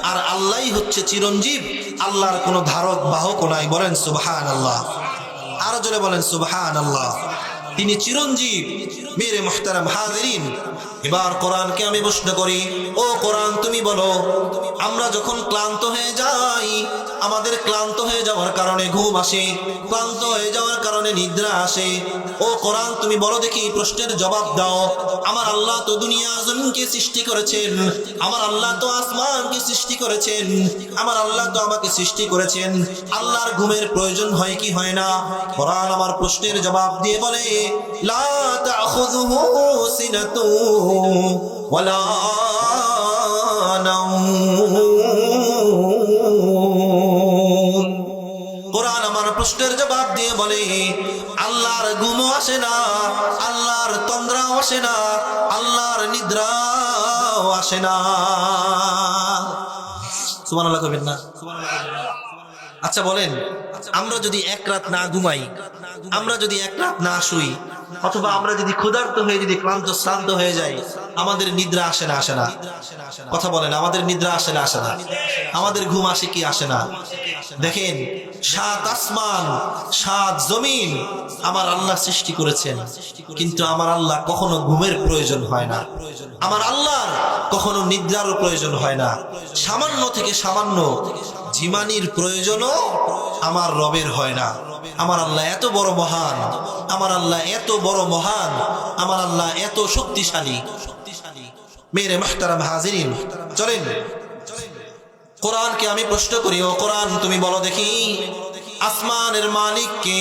আর আল্লাহই হচ্ছে চিরঞ্জীব, আল্লাহর কোনো ধারক বাহক নাই। বলেন সুবহানাল্লাহ, আরো জোরে বলেন সুবহানাল্লাহ। তিনি চিরঞ্জীব। মেরে মুহতারাম হাজিরিন, এবার কোরআনকে আমি প্রশ্ন করি, ও কোরআন তুমি বলো, আমরা যখন ক্লান্ত হয়ে যাই, আমাদের ক্লান্ত হয়ে যাওয়ার কারণে ঘুম আসে, ক্লান্ত হয়ে যাওয়ার কারণে নিদ্রা আসে, ও কোরআন তুমি বলো দেখি, প্রশ্নের জবাব দাও। আমার আল্লাহ তো দুনিয়া জমিনকে সৃষ্টি করেছেন, আমার আল্লাহ তো আসমানকে সৃষ্টি করেছেন, আমার আল্লাহ তো আমাকে সৃষ্টি করেছেন, আল্লাহর ঘুমের প্রয়োজন হয় কি হয় না? কোরআন আমার প্রশ্নের জবাব দিয়ে বলে, লা তাখুযুহু সিনাতু ওয়ালা নাওম। কোরআন আমার প্রশ্নের জবাব দিয়ে বলে, আল্লাহর ঘুমও আসে না, আল্লাহর তন্দ্রাও আসে না, আল্লাহর নিদ্রাও আসে না। সুবহানাল্লাহ কইবেন না? আচ্ছা বলেন, আমরা যদি এক রাত না ঘুমাই, আমরা যদি এক রাত না শুই, অথবা আমরা যদি ক্ষুধার্ত হয়ে যদি ক্লান্ত শ্রান্ত হয়ে যাই, আমাদের নিদ্রা আসে না? আসে না? কথা বলেন, আমাদের নিদ্রা আসে না? আসে না? আমাদের ঘুম আসে কি আসে না? দেখেন, সাত আসমান সাত জমিন আমার আল্লাহ সৃষ্টি করেছেন, কিন্তু আমার আল্লাহ কখনো ঘুমের প্রয়োজন হয় না, আমার আল্লাহর কখনো নিদ্রারও প্রয়োজন হয় না। সামান্য থেকে সামান্য ঝিমানির প্রয়োজনও আমার রবের হয় না। আমার আল্লাহ এত বড় মহান, আমার আল্লাহ এত বড় মহান, আমার আল্লাহ এত শক্তিশালী। মেরে মুহতারাম হাজিরিন, চলেন কোরআনকে আমি প্রশ্ন করি, ও কোরআন তুমি বলো দেখি, আসমানের মালিক কে,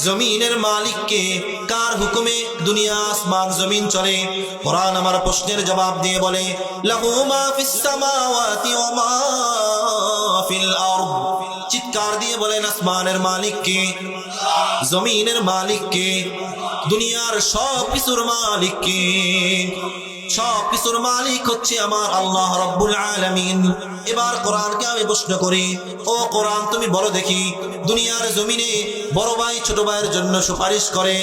জমিনের মালিক কে? কার হুকুমে দুনিয়া আসমান জমিন চলে? কোরআন আমার প্রশ্নের জবাব দিয়ে বলে, লাহু মা ফিস সামাওয়াতি ওয়া মা ফিল আরদ। চিৎকার দিয়ে বলেন, আসমানের মালিক কে, জমিনের মালিক কে, দুনিয়ার সব কিছুর মালিক কে? সব কিছুর মালিক হচ্ছে আমার আল্লাহ রাব্বুল আলামিন। এবার কোরআনকে আমি প্রশ্ন করি, ও কোরআন তুমি বলো দেখি, দুনিয়ার জমিনে বড় ভাই ছোট ভাইয়ের জন্য সুপারিশ করে,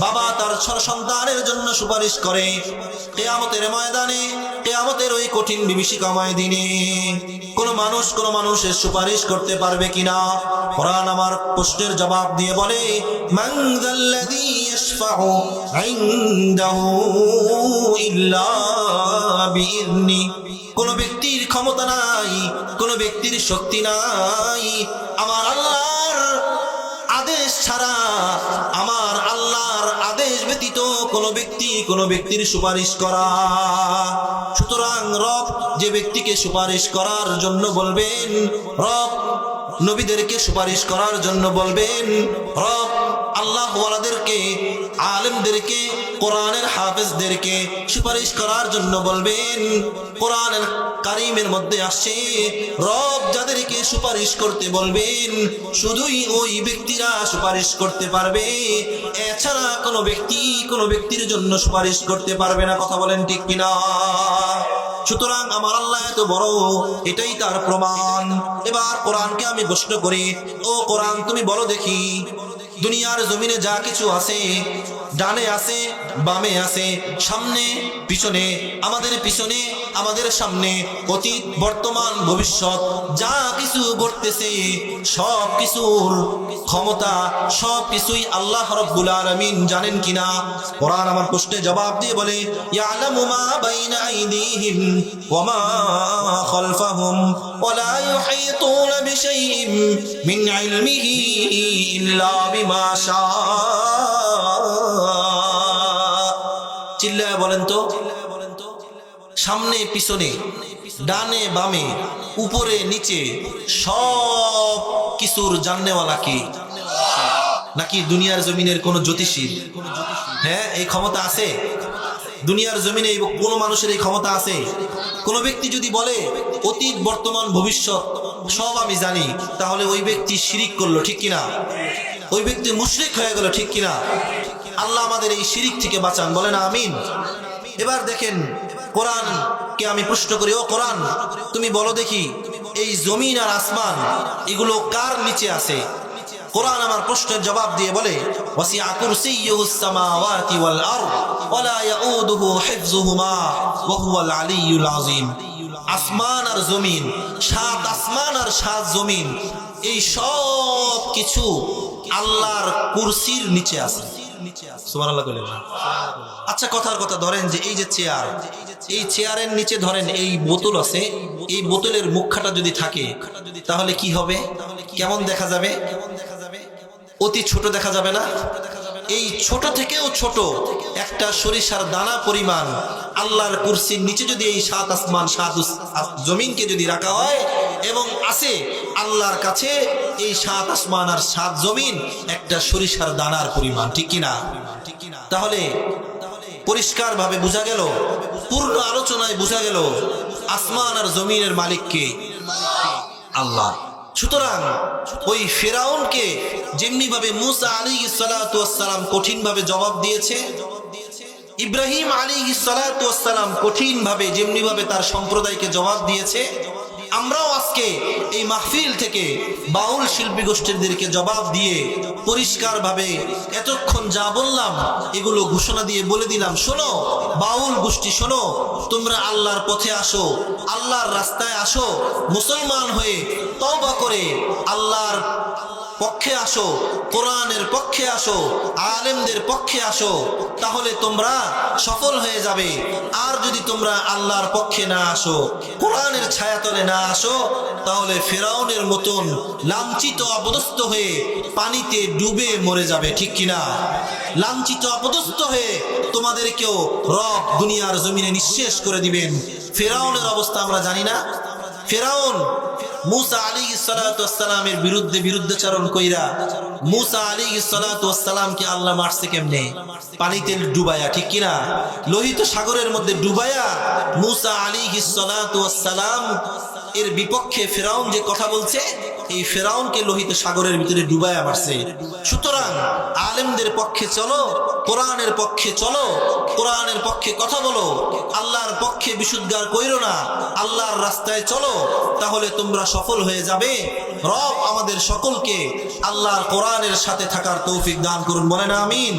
বাবা তার সন্তানের জন্য সুপারিশ করে, কিয়ামতের ময়দানে, কিয়ামতের ওই কঠিন বিভীষিকাময় দিনে কোন মানুষের সুপারিশ করতে পারবে কিনা? কোরআন আমার প্রশ্নের জবাব দিয়ে বলে, মান যাল্লাযী ইয়াশফাউ ইনদাহু ইল্লা বিইذনি। কোন ব্যক্তির ক্ষমতা নাই, কোন ব্যক্তির শক্তি নাই আমার আল্লাহর আদেশ ছাড়া, আমার আল্লাহর আদেশ ব্যতীত কোন ব্যক্তির সুপারিশ করা। সুতরাং রব যে ব্যক্তিকে সুপারিশ করার জন্য বলবেন, রব নবীদেরকে সুপারিশ করার জন্য বলবেন, রব আল্লাহ ওয়ালাদেরকে, আলেমদেরকে, কোরআনের হাফেজদেরকে সুপারিশ করার জন্য বলবেন। কোরআনের কারীমের মধ্যে আসছে, রব যাদেরকে সুপারিশ করতে বলবেন শুধুই ওই ব্যক্তিরা সুপারিশ করতে পারবে, এছাড়া কোনো ব্যক্তির জন্য সুপারিশ করতে পারবে না। কথা বলেন ঠিক কিনা? সুতরাং আমার আল্লাহ এত বড়, এটাই তার প্রমাণ। এবার কোরআনকে আমি প্রশ্ন করি, ও কোরআন তুমি বলো দেখি, দুনিয়ার জমিনে যা কিছু আছে, ডানে আছে, বামে আছে, সামনে পিছনে, আমাদের পিছনে, আমাদের সামনে, অতীত বর্তমান ভবিষ্যৎ যা কিছু ঘটতেছে, সব কিছুর ক্ষমতা, সব কিছুই আল্লাহ রাব্বুল আলামিন জানেন কিনা? কোরআন আমার প্রশ্নে জবাব দিয়ে বলে, ইয়ালামু মা বাইনা আইদিহিম ওয়া মা খালফাহুম ওয়া লা ইউহিতুনা বিশাইইন মিন ইলমিহি ইল্লা বিমা শাআ। চিল্লায়া বলেন তো, সামনে পিছনে, ডানে বামে, উপরে নিচে সব কিছুর জাননেওয়ালা কে? নাকি দুনিয়ার জমিনের কোন জ্যোতিষীর? হ্যাঁ, এই ক্ষমতা আছে দুনিয়ার জমিনে? কোন মানুষের এই ক্ষমতা আছে? কোন ব্যক্তি যদি বলে অতীত বর্তমান ভবিষ্যৎ সব আমি জানি, তাহলে ওই ব্যক্তি শিরিক করলো, ঠিক কিনা? ওই ব্যক্তি মুশরিক হয়ে গেল, ঠিক কিনা? আল্লাহ আমাদের এই শিরিক থেকে বাঁচান, বলেন আমিন। এবার দেখেন, কোরআনকে আমি প্রশ্ন করি, ও কোরআন তুমি বলো দেখি, এই জমিন আর আসমান এগুলো কার নিচে আছে? কোরআন আমার প্রশ্নের জবাব দিয়ে বলে, ওয়াসিআ কুরসিয়্যুহুস সামাওয়াতি ওয়াল আরদ ওয়া লা ইয়াউদুহু হিফযুহুমা ওয়া হুয়াল আলিয়্যুল আযীম। আসমান আর জমিন, সাত আসমান আর সাত জমিন, এই সব কিছু আল্লাহর কুরসির নিচে আছে। সুবহানাল্লাহ বলেন। আচ্ছা, কথার কথা ধরেন যে এই যে চেয়ার, এই চেয়ারের নিচে ধরেন এই বোতল আছে, এই বোতলের মুখখাটা যদি থাকে তাহলে কি হবে? কেমন দেখা যাবে? অতি ছোট দেখা যাবে না? এই ছোট থেকেও ছোট একটা সরিষার দানা পরিমাণ আল্লাহর কুরসির নিচে যদি এই সাত আসমান সাত জমিনকে যদি রাখা হয়, এবং আছে আল্লাহর কাছে এই সাত আসমান আর সাত জমিন একটা সরিষার দানার পরিমাণ, ঠিক কিনা? তাহলে পরিষ্কার ভাবে বোঝা গেল, পূর্ণ আলোচনায় বোঝা গেল আসমান আর জমিনের মালিক কে? আল্লাহ। সুতরাং ওই ফিরাউনকে যেমনি ভাবে মুসা আলাইহিস সালাতু ওয়াস সালাম কঠিন ভাবে জবাব দিয়েছে, ইব্রাহিম আলাইহিস সালাতু ওয়াস সালাম কঠিন ভাবে যেমনি ভাবে তার সম্প্রদায়কে জবাব দিয়েছে, আমরাও আজকে এই মাহফিল থেকে বাউল শিল্পী গোষ্ঠীদেরকে জবাব দিয়ে পরিষ্কার ভাবে এতক্ষণ যা বললাম এগুলো ঘোষণা দিয়ে বলে দিলাম, শোনো বাউল গোষ্ঠী, শোনো, তোমরা আল্লাহর পথে আসো, আল্লাহর রাস্তায় আসো, মুসলমান হয়ে তওবা করে আল্লাহর পক্ষে আসো, কোরআনের পক্ষে আসো, আলেমদের পক্ষে আসো, তাহলে তোমরা সফল হয়ে যাবে। আর যদি তোমরা আল্লাহর পক্ষে না আসো, কোরআনের ছায়াতলে না আসো, তাহলে ফেরাউনের মতন লাঞ্ছিত অপদস্থ হয়ে পানিতে ডুবে মরে যাবে। ঠিক কিনা? লাঞ্ছিত অপদস্থ হয়ে তোমাদেরকেও রব দুনিয়ার জমিনে নিঃশেষ করে দিবেন। ফেরাউনের অবস্থা আমরা জানি না? ফেরাউন মুসা আলাইহিস সালাতু ওয়াস সালামের বিরুদ্ধাচরণ কইরা মুসা আলাইহিস সালাতু ওয়াস সালামকে আল্লাহ মারছে কেমনে? পানিতে ডুবায়া। ঠিক কিনা? লোহিত সাগরের মধ্যে ডুবায়া মুসা আলাইহিস সালাতু ওয়াস সালাম এর বিপক্ষে ফেরাউন যে কথা বলছে, এই ফেরাউনকে লোহিত সাগরের ভিতরে ডুবায়া মারছে। সুতরাং আলেমদের পক্ষে চলো, কোরআনের পক্ষে চলো, কোরআনের পক্ষে কথা বলো, আল্লাহর পক্ষে বিশুদ্ধার কইরো না, আল্লাহর রাস্তায় চলো, তাহলে তোমরা সফল হয়ে যাবে। রব আমাদের সকলকে আল্লাহর কোরআনের সাথে থাকার তৌফিক দান করুন, বলেন আমিন।